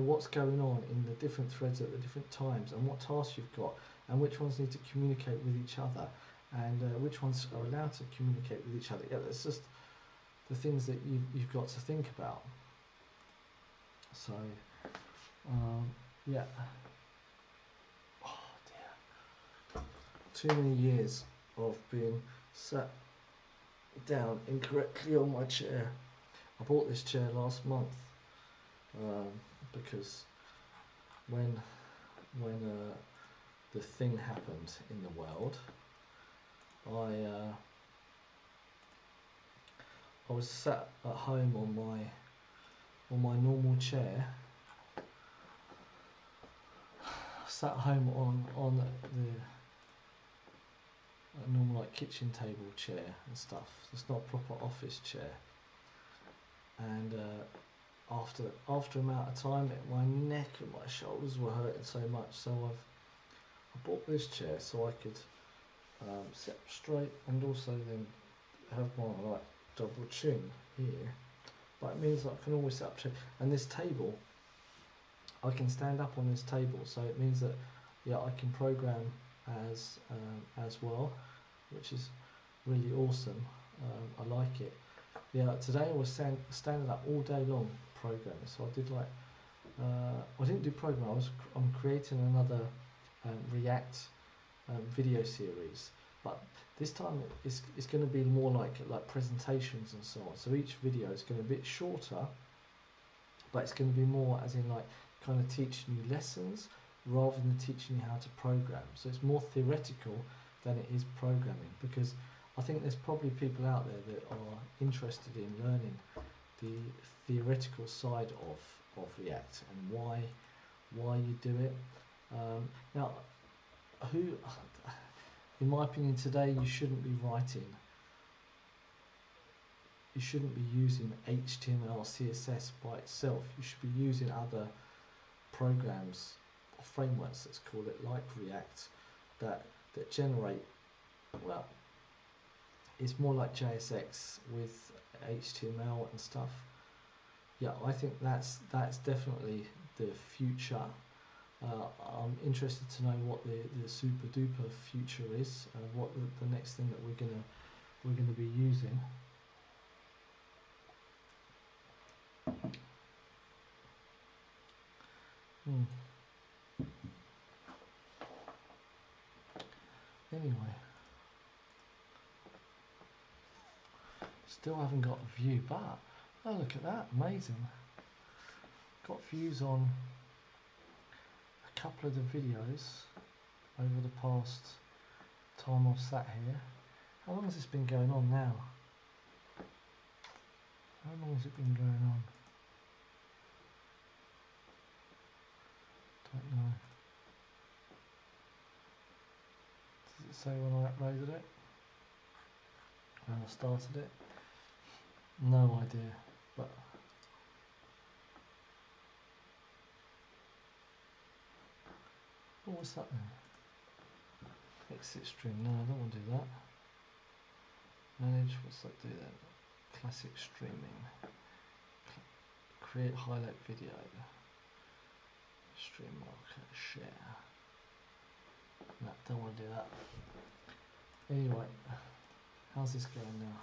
what's going on in the different threads at the different times, and what tasks you've got, and which ones need to communicate with each other, and which ones are allowed to communicate with each other. Yeah, that's just the things that you've got to think about. So, yeah. Oh dear. Too many years of being sat down incorrectly on my chair. I bought this chair last month because when the thing happened in the world, I was sat at home on my normal chair. Sat home on the normal like kitchen table chair and stuff. It's not a proper office chair. And after amount of time, my neck and my shoulders were hurting so much. So I bought this chair so I could sit up straight, and also then have my like double chin here. But it means that I can always sit up straight. And this table, I can stand up on this table, so it means that yeah, I can program as well, which is really awesome. I like it. Yeah, today I was standing up all day long programming. So I did like I didn't do programming. I'm creating another React video series, but this time it's going to be more like presentations and so on. So each video is going to be a bit shorter, but it's going to be more as in like kind of teaching you lessons rather than teaching you how to program. So it's more theoretical than it is programming, because I think there's probably people out there that are interested in learning the theoretical side of React and why you do it. Now, in my opinion, today you shouldn't be writing you shouldn't be using HTML or CSS by itself. You should be using other programs or frameworks, let's call it, like React, that generate, well, it's more like JSX with HTML and stuff. Yeah, I think that's definitely the future. I'm interested to know what the super duper future is, what the next thing that we're gonna be using. Anyway, still haven't got a view, but oh, look at that, amazing. Got views on a couple of the videos over the past time I've sat here. How long has this been going on now? How long has it been going on? Don't know. Does it say when I uploaded it? When I started it? No idea. But what was that then? Exit stream. No, I don't want to do that. Manage. What's that do then? Classic streaming. Create highlight video. Stream marker. Share. No, don't want to do that. Anyway, how's this going now?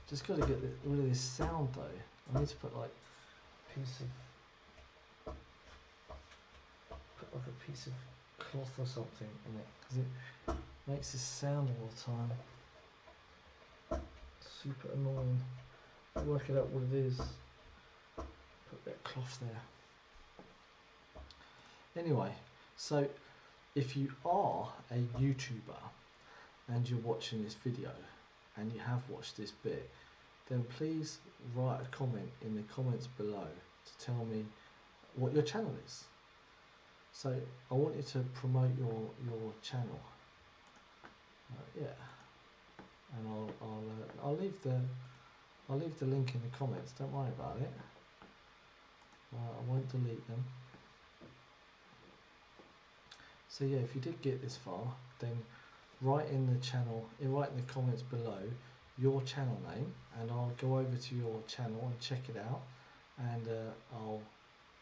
Just got to get rid of this sound though. I need to put like a piece of cloth or something in it, because it makes this sound all the time. Super annoying. Work it out what it is. Put that cloth there. Anyway, so if you are a YouTuber and you're watching this video and you have watched this bit, then please write a comment in the comments below to tell me what your channel is. So I want you to promote your channel. Yeah, and I'll leave the link in the comments. Don't worry about it. I won't delete them. So yeah, if you did get this far, then write in the comments below your channel name, and I'll go over to your channel and check it out, and I'll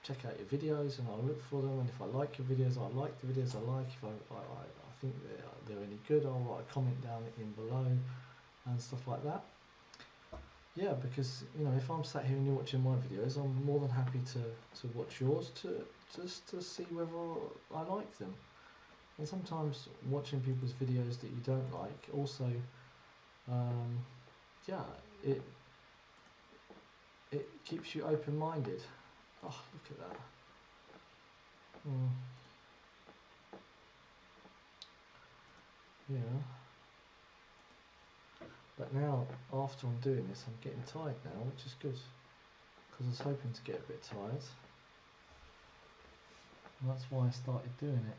check out your videos and I'll look for them, and if I like your videos, I like the videos I like. If I think they're any good, I'll write a comment down in below and stuff like that. Yeah, because if I'm sat here and you're watching my videos, I'm more than happy to watch yours just to see whether I like them. And sometimes watching people's videos that you don't like also, yeah, it keeps you open-minded. Oh, look at that. Yeah. But now, after I'm doing this, I'm getting tired now, which is good, because I was hoping to get a bit tired. And that's why I started doing it.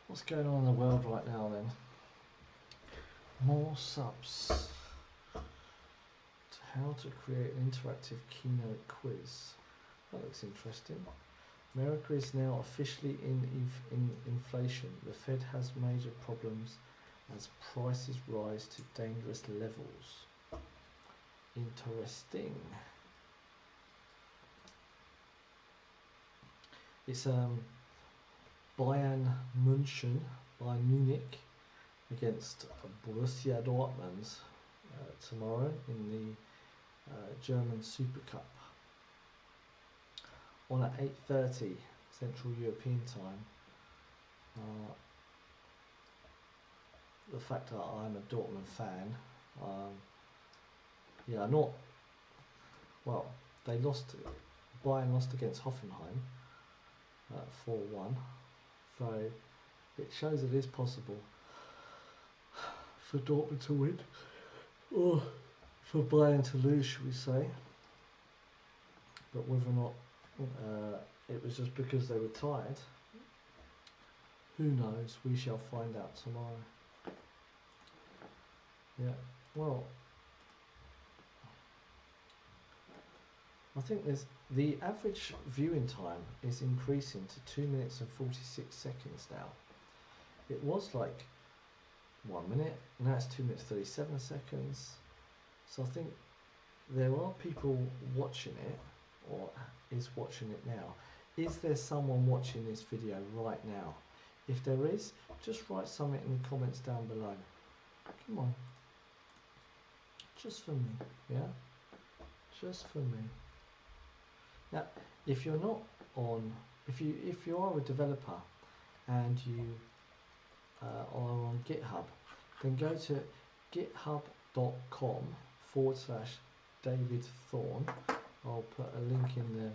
What's going on in the world right now then? More subs. How to create an interactive keynote quiz. That looks interesting. America is now officially in inflation. The Fed has major problems as prices rise to dangerous levels. Interesting. It's Bayern Munich against Borussia Dortmund tomorrow in the German Super Cup on at 8:30 Central European time. The fact that I'm a Dortmund fan, yeah, not well. Bayern lost against Hoffenheim. for one. So it shows it is possible for Dortmund to win, or for Bayern to lose, should we say. But whether or not it was just because they were tired, who knows? We shall find out tomorrow. Yeah, well, I think the average viewing time is increasing to 2 minutes and 46 seconds now. It was like 1 minute, now it's 2 minutes 37 seconds. So I think there are people watching it, or is watching it now. Is there someone watching this video right now? If there is, just write something in the comments down below. Come on. Just for me, yeah? Just for me. Now, if you're not on, if you are a developer and you are on GitHub, then go to github.com/David Thorne. I'll put a link in the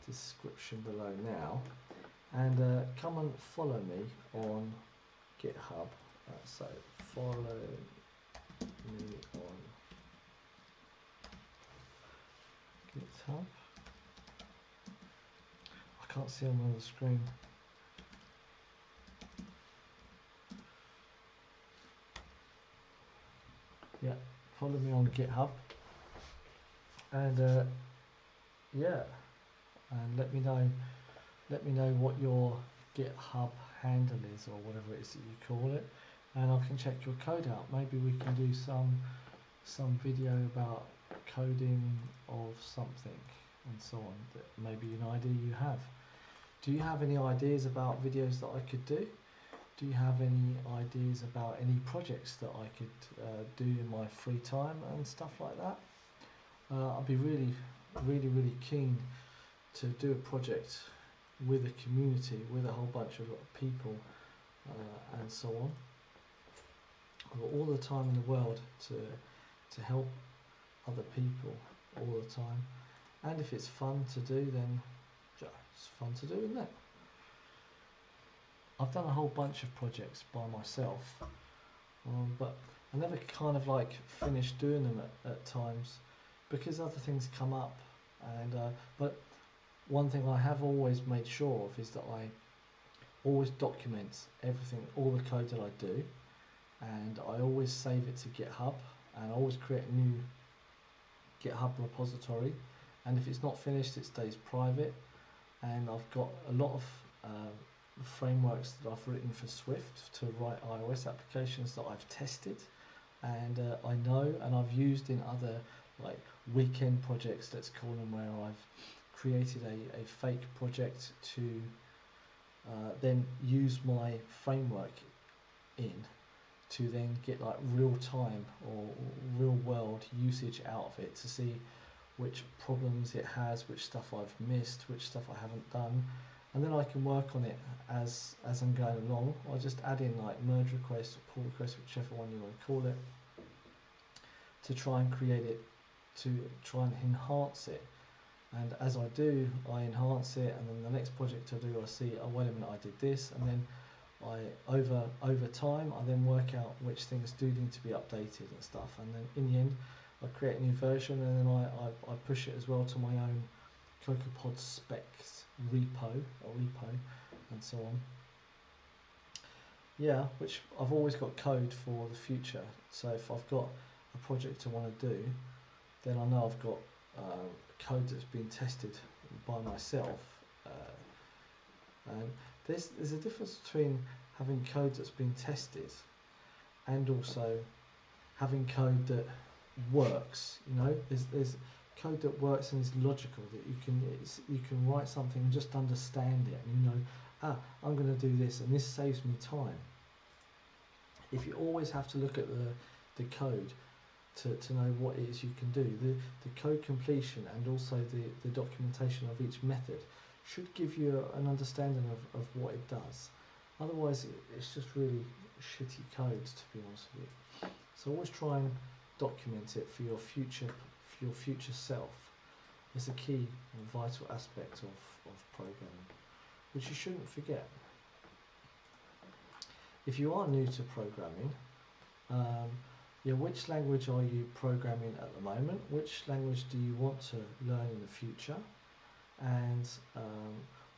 description below now, and come and follow me on GitHub. So follow me on GitHub. I can't see on the screen. Yeah, follow me on GitHub, and yeah, and let me know what your GitHub handle is, or whatever it is that you call it, and I can check your code out. Maybe we can do some video about coding of something and so on, that maybe an idea you have. Do you have any ideas about videos that I could do? Do you have any ideas about any projects that I could do in my free time and stuff like that? I'd be really keen to do a project with a community, with a whole bunch of people and so on. I've got all the time in the world to help other people all the time, and if it's fun to do, then yeah, it's fun to do, isn't it? I've done a whole bunch of projects by myself, but I never kind of like finished doing them at times because other things come up. And but one thing I have always made sure of is that I always document everything, all the code that I do, and I always save it to GitHub, and I always create a new GitHub repository, and if it's not finished it stays private. And I've got a lot of frameworks that I've written for Swift to write iOS applications that I've tested, and I know, and I've used in other like weekend projects, let's call them, where I've created a fake project to then use my framework in to then get like real time or real world usage out of it, to see which problems it has, which stuff I've missed, which stuff I haven't done, and then I can work on it as I'm going along. I just add in like merge requests or pull requests, whichever one you want to call it, to try and create it, to try and enhance it. And as I do, I enhance it, and then the next project I do, I see, oh wait a minute, I did this, and then over time I then work out which things do need to be updated and stuff, and then in the end I create a new version, and then I push it as well to my own CocoaPod specs repo, and so on. Yeah, which I've always got code for the future. So if I've got a project I want to do, then I know I've got code that's been tested by myself. And there's a difference between having code that's been tested and also having code that works. You know, there's code that works and is logical, that you can write something and just understand it, and you know, I'm going to do this, and this saves me time. If you always have to look at the code to know what it is you can do, the code completion and also the documentation of each method should give you an understanding of what it does. Otherwise it's just really shitty code, to be honest with you. So always try and document it for your future self. It's a key and vital aspect of programming. which you shouldn't forget. If you are new to programming, which language are you programming at the moment? Which language do you want to learn in the future? And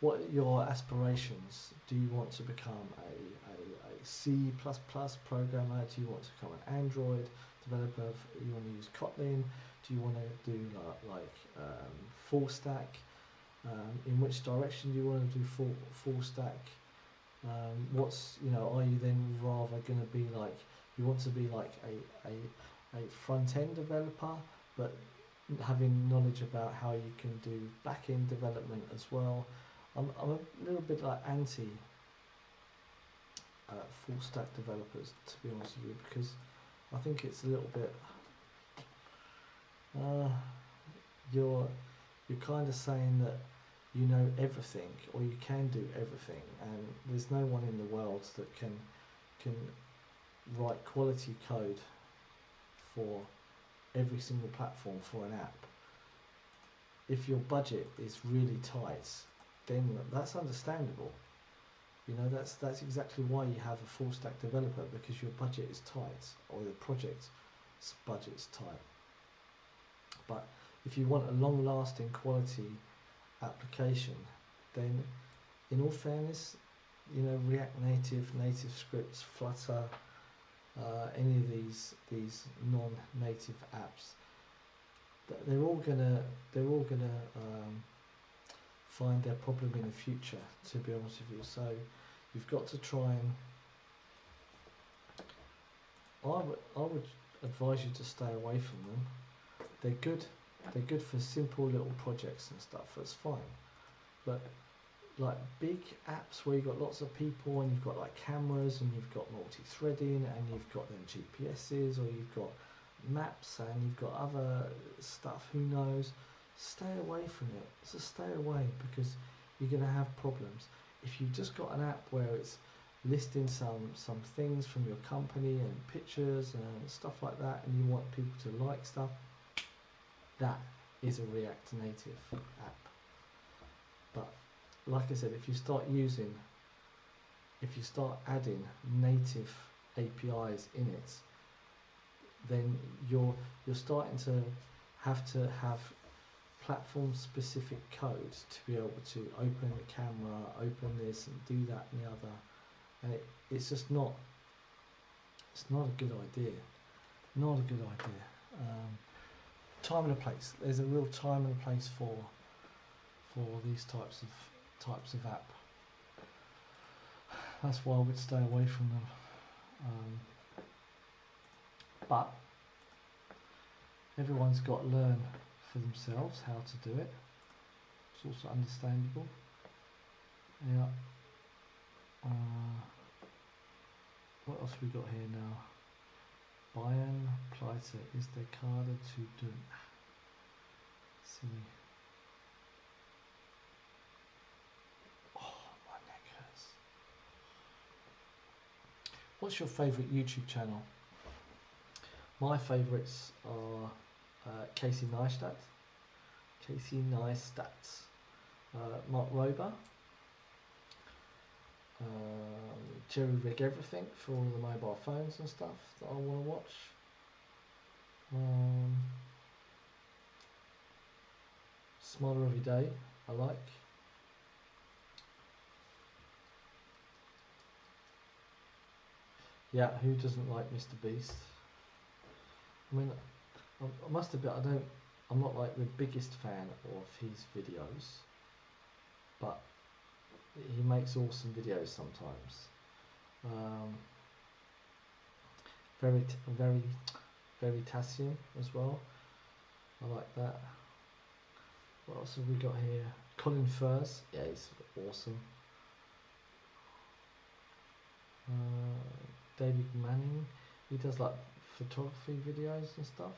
what are your aspirations? Do you want to become a C++ programmer? Do you want to become an Android developer? Do you want to use Kotlin? Do you want to do full stack? In which direction do you want to do full stack? Are you then rather going to be like, you want to be like a front end developer, but having knowledge about how you can do back end development as well? I'm a little bit like anti full stack developers, to be honest with you, because I think it's a little bit you're kind of saying that you know everything, or you can do everything, and there's no one in the world that can write quality code for every single platform for an app. If your budget is really tight, then that's understandable. That's exactly why you have a full stack developer, because your budget is tight, or the project's budget's tight. But if you want a long lasting quality application, then in all fairness, React Native scripts, Flutter, any of these non-native apps, they're all gonna find their problem in the future, to be honest with you. So you've got to try and I would advise you to stay away from them. They're good for simple little projects and stuff, that's fine. But like big apps where you've got lots of people, and you've got like cameras, and you've got multi-threading, and you've got then GPSs, or you've got maps, and you've got other stuff, who knows, stay away from it. So stay away, because you're going to have problems. If you've just got an app where it's listing some things from your company and pictures and stuff like that, and you want people to like stuff, that is a React Native app. But like I said, if you start adding native APIs in it, then you're starting to have platform specific code to be able to open the camera, open this and do that and the other, and it's just not a good idea. Not a good idea. Time and a place. There's a real time and a place for these types of app. That's why I would stay away from them. But everyone's got to learn for themselves how to do it. It's also understandable. Yeah. What else we got here now? Bayern Pleite ist der Kader zu dünn. See. Oh, my neck hurts. What's your favourite YouTube channel? My favourites are Casey Neistat, Mark Rober, Jerry Rig Everything for all the mobile phones and stuff that I want to watch. Smarter Every Day, I like. Yeah, who doesn't like Mr. Beast? I mean, I must admit, I'm not like the biggest fan of his videos, but he makes awesome videos sometimes. Veritasium as well. I like that. What else have we got here? Colin Furze, yeah, he's awesome. David Manning, he does like photography videos and stuff.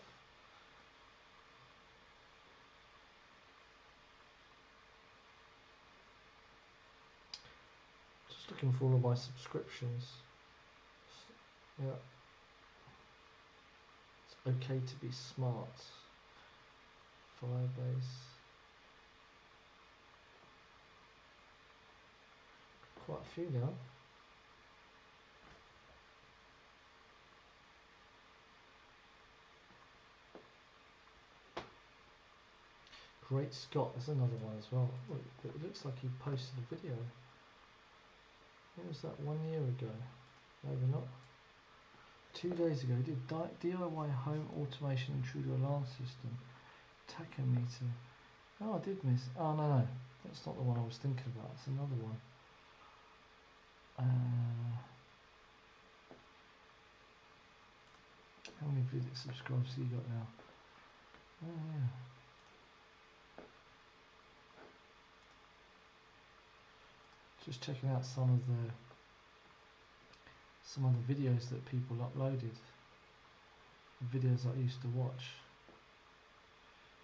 Just looking for all of my subscriptions. Yeah. It's okay to be smart. Firebase. a few now. Great Scott, there's another one as well. Look, it looks like he posted a video. What was that, 1 year ago? Maybe not. 2 days ago, he did DIY home automation intruder alarm system. Tachometer. Oh, I did miss. Oh, no. That's not the one I was thinking about. It's another one. How many video subscribers have you got now? Oh, yeah. Just checking out some of the videos that people uploaded. The videos I used to watch.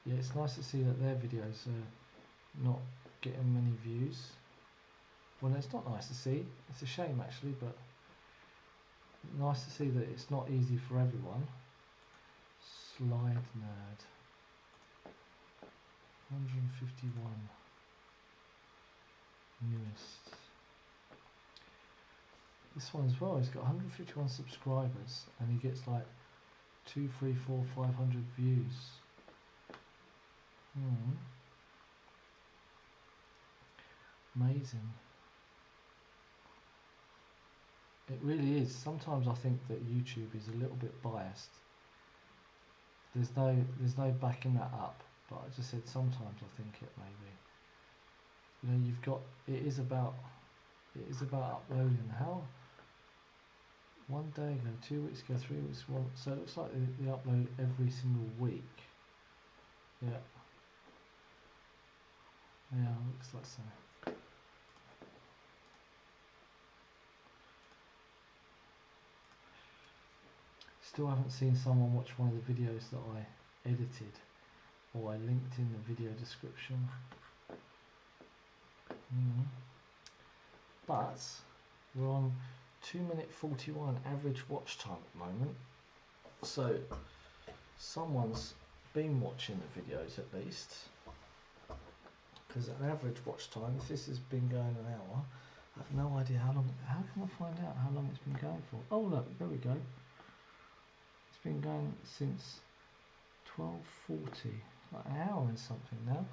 Yeah, it's nice to see that their videos are not getting many views. Well, it's not nice to see. It's a shame actually, but nice to see that it's not easy for everyone. Slide Nerd. 151. Newest. This one as well, he's got 151 subscribers and he gets like 2, 3, 4, 500 views. Amazing. It really is. Sometimes I think that YouTube is a little bit biased. There's no backing that up, but I just said sometimes I think it maybe. You know, you've got it is about uploading. How 1 day ago, 2 weeks ago, 3 weeks ago, so it looks like they upload every single week. Yeah. Yeah, looks like so. Still haven't seen someone watch one of the videos that I edited or I linked in the video description. But we're on 2 minute 41 average watch time at the moment. So someone's been watching the videos at least. Because an average watch time, if this has been going an hour, I have no idea how long. How can I find out how long it's been going for? Oh look, there we go. It's been going since 12:40, like an hour and something now.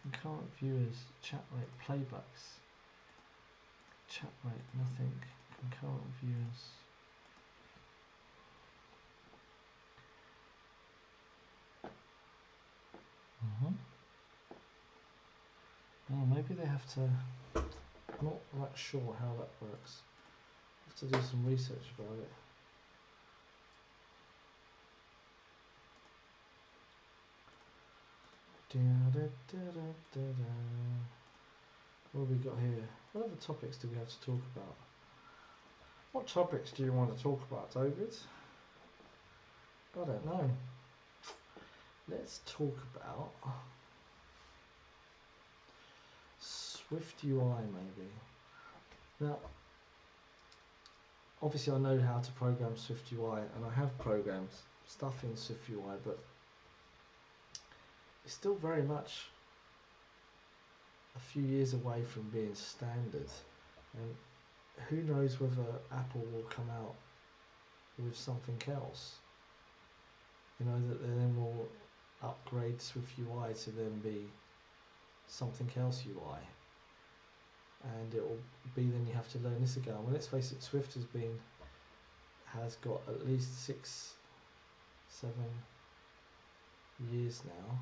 Concurrent viewers, chat rate, playbacks, chat rate, nothing. Concurrent viewers. Oh, maybe they have to. I'm not that sure how that works. I have to do some research about it. What have we got here? What other topics do we have to talk about? What topics do you want to talk about, David? I don't know. Let's talk about SwiftUI maybe. Now, obviously I know how to program SwiftUI and I have programmed stuff in SwiftUI, but it's still very much a few years away from being standard, and who knows whether Apple will come out with something else, you know, that they then will upgrade SwiftUI to then be something else UI, and it will be then you have to learn this again. Well, let's face it, Swift has got at least 6, 7 years now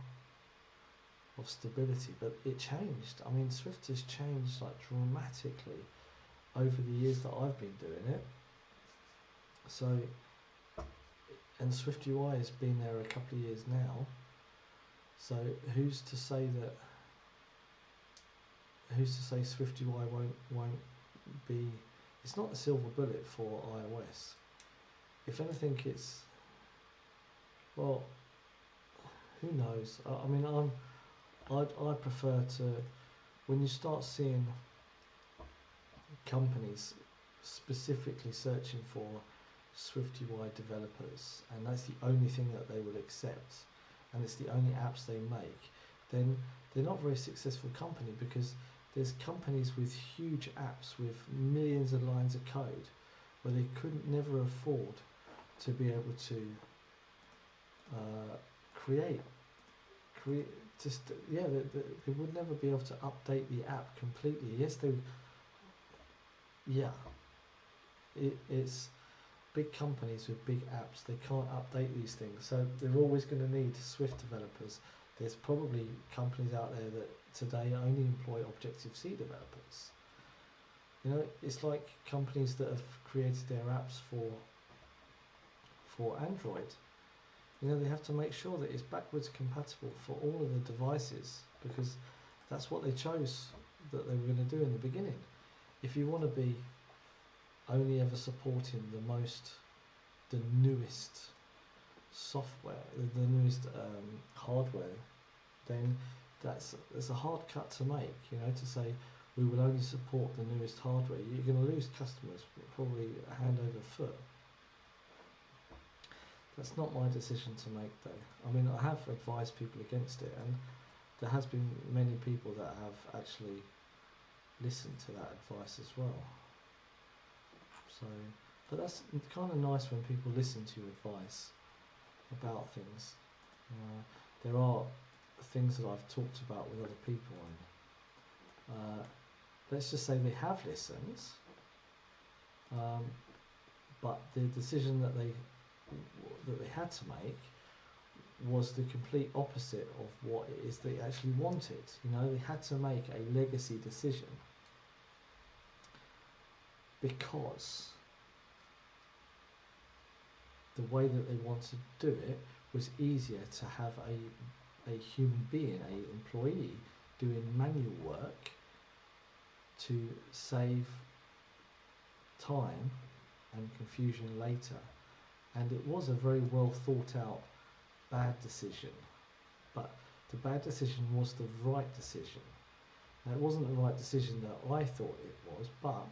of stability, but it changed. I mean, Swift has changed like dramatically over the years that I've been doing it. So, and SwiftUI has been there a couple of years now. So who's to say SwiftUI won't be? It's not a silver bullet for iOS. If anything, it's, well, who knows? I mean, I prefer to, when you start seeing companies specifically searching for SwiftUI developers, and that's the only thing that they will accept, and it's the only apps they make, then they're not a very successful company, because there's companies with huge apps with millions of lines of code where they couldn't never afford to be able to create just they would never be able to update the app completely. Yes, they yeah it's big companies with big apps, they can't update these things, so they're always going to need Swift developers. There's probably companies out there that today only employ Objective-C developers. You know, it's like companies that have created their apps for Android. You know, they have to make sure that it's backwards compatible for all of the devices, because that's what they chose that they were going to do in the beginning. If you want to be only ever supporting the newest software, the newest hardware, then that's a hard cut to make. You know, to say we will only support the newest hardware, you're going to lose customers probably hand over foot. That's not my decision to make, though. I mean, I have advised people against it, and there has been many people that have actually listened to that advice as well. So, but that's kind of nice when people listen to your advice about things. There are things that I've talked about with other people, and let's just say they have listened, but the decision that they had to make was the complete opposite of what it is they actually wanted. You know, they had to make a legacy decision because the way that they wanted to do it was easier to have a human being, an employee, doing manual work to save time and confusion later. And it was a very well thought out bad decision, but the bad decision was the right decision. Now, it wasn't the right decision that I thought it was, but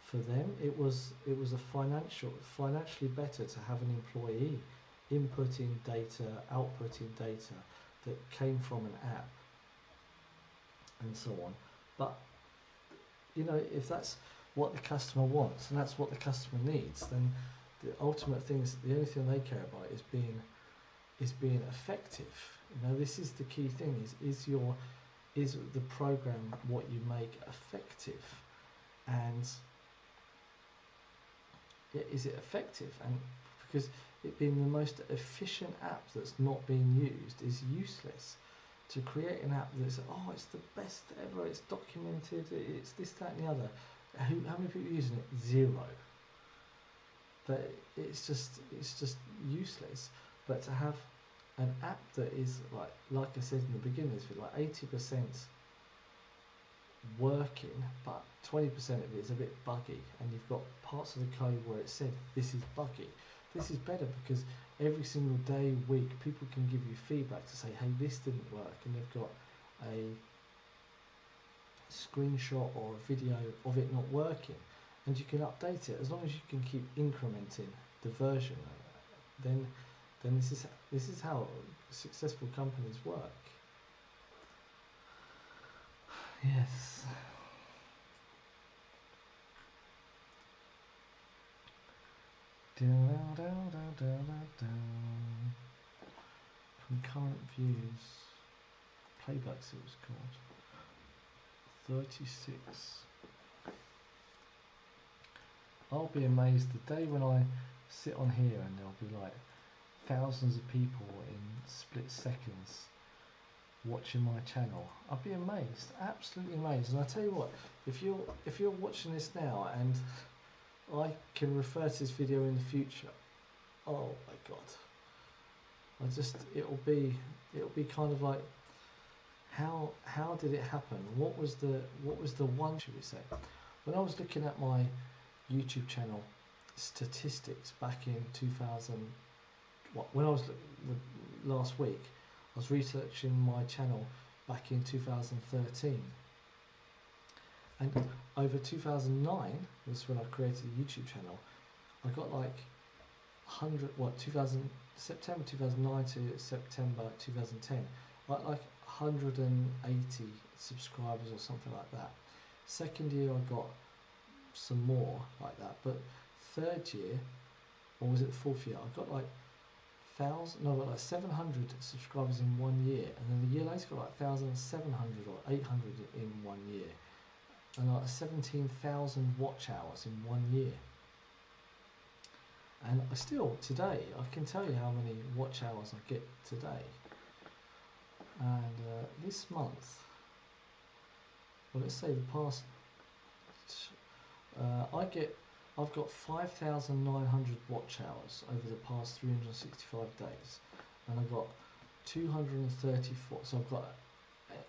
for them it was a financially better to have an employee inputting data, outputting data that came from an app and so on. But you know, if that's what the customer wants and that's what the customer needs, then the ultimate things, the only thing they care about is being effective. You know, this is the key thing: is the program what you make effective, and is it effective? And because it being the most efficient app that's not being used is useless. To create an app that's it's the best ever, it's documented, it's this, that, and the other. How many people are using it? Zero. But it's just useless. But to have an app that is like I said in the beginning, is like 80% working, but 20% of it is a bit buggy, and you've got parts of the code where it said this is buggy. This is better because every single day, week, people can give you feedback to say, hey, this didn't work, and they've got a screenshot or a video of it not working, and you can update it. As long as you can keep incrementing the version, then this is how successful companies work. Yes. Concurrent views. Playbacks it was called. 36. I'll be amazed the day when I sit on here and there'll be like thousands of people in split seconds watching my channel. I'll be amazed, absolutely amazed. And I tell you what, if you're watching this now and I can refer to this video in the future, oh my god, it'll be kind of like, how did it happen? What was the one, should we say? When I was looking at my YouTube channel statistics back in 2000, when I was last week, I was researching my channel back in 2013, and over 2009 was when I created a YouTube channel. I got like September 2009 to September 2010, like 180 subscribers or something like that. Second year I got some more like that, but third year, or was it fourth year, I got like 700 subscribers in 1 year, and then the year later got like 1,700 or 800 in 1 year, and like 17,000 watch hours in 1 year. And still today I can tell you how many watch hours I get today. And this month, well, let's say the past, I've got 5,900 watch hours over the past 365 days, and I've got 234. So I've got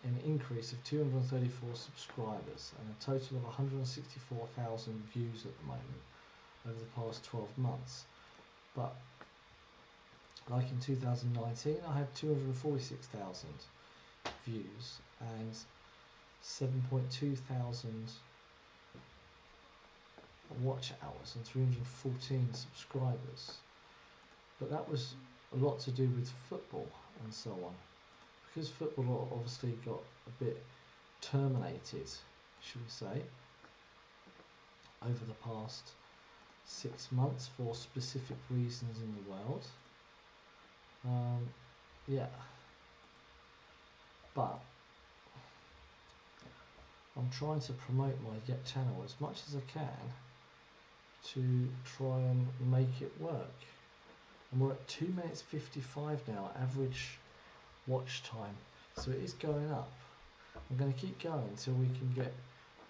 an increase of 234 subscribers and a total of 164,000 views at the moment over the past 12 months. But like in 2019, I had 246,000 views and 7.2 thousand watch hours and 314 subscribers. But that was a lot to do with football and so on, because football obviously got a bit terminated, should we say, over the past 6 months for specific reasons in the world. Yeah, but I'm trying to promote my channel as much as I can to try and make it work. And we're at 2 minutes 55 now, average watch time, so it is going up. I'm going to keep going until we can get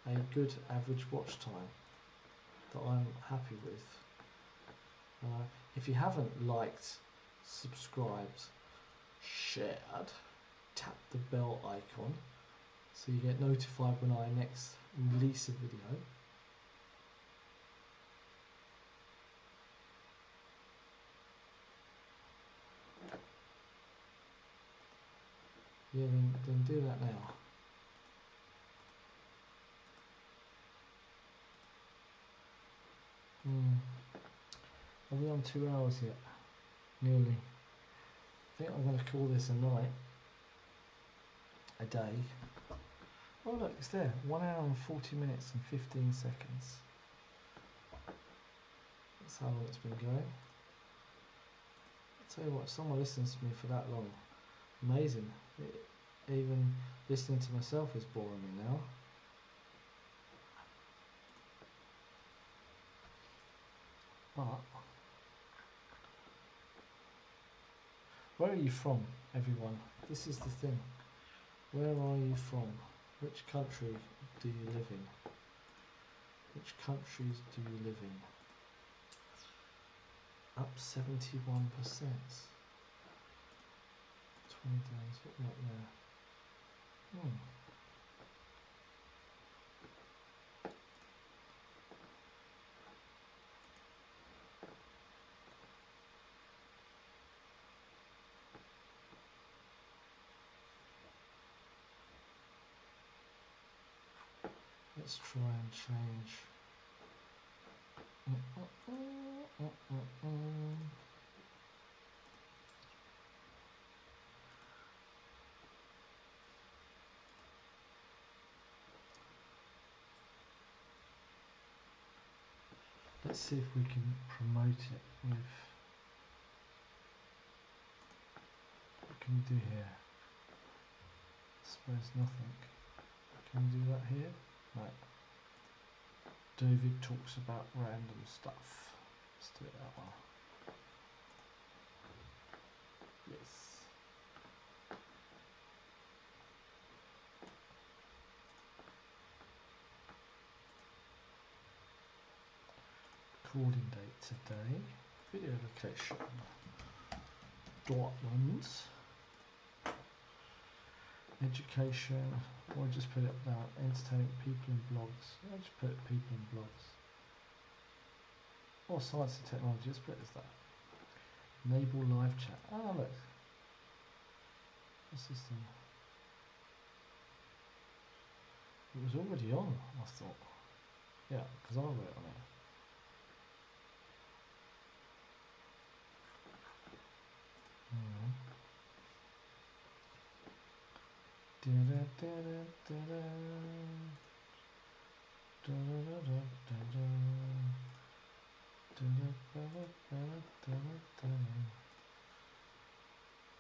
a good average watch time that I'm happy with. If you haven't liked, subscribed, shared, tap the bell icon so you get notified when I next release a video. Yeah, then do that now. Are we on 2 hours yet? Nearly. I think I'm going to call this a night, a day. Oh look, it's there. 1 hour and 40 minutes and 15 seconds. That's how long it's been going. I'll tell you what, if someone listens to me for that long, amazing. Even listening to myself is boring me now. But where are you from, everyone? This is the thing. Where are you from? Which country do you live in? Which countries do you live in? Up 71%. 20 days, what about there? Let's try and change. Let's see if we can promote it with. What can we do here? I suppose nothing. Can we do that here? No. David talks about random stuff. Let's do it that one. Yes. Recording date today. Video location. Dortmund. Education. Or just put it down. Entertainment, people and blogs. I'll just put people and blogs. Or science and technology. Let's put it as that. Enable live chat. Ah, look. What's this thing? It was already on, I thought. Yeah, because I wrote on it.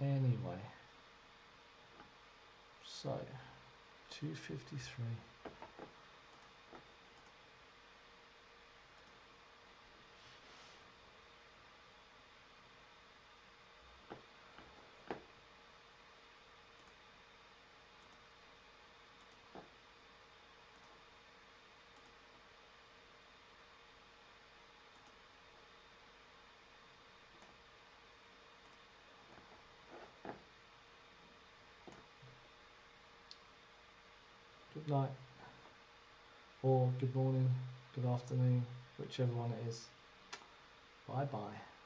Anyway, so 253. Good night, or good morning, good afternoon, whichever one it is. Bye bye.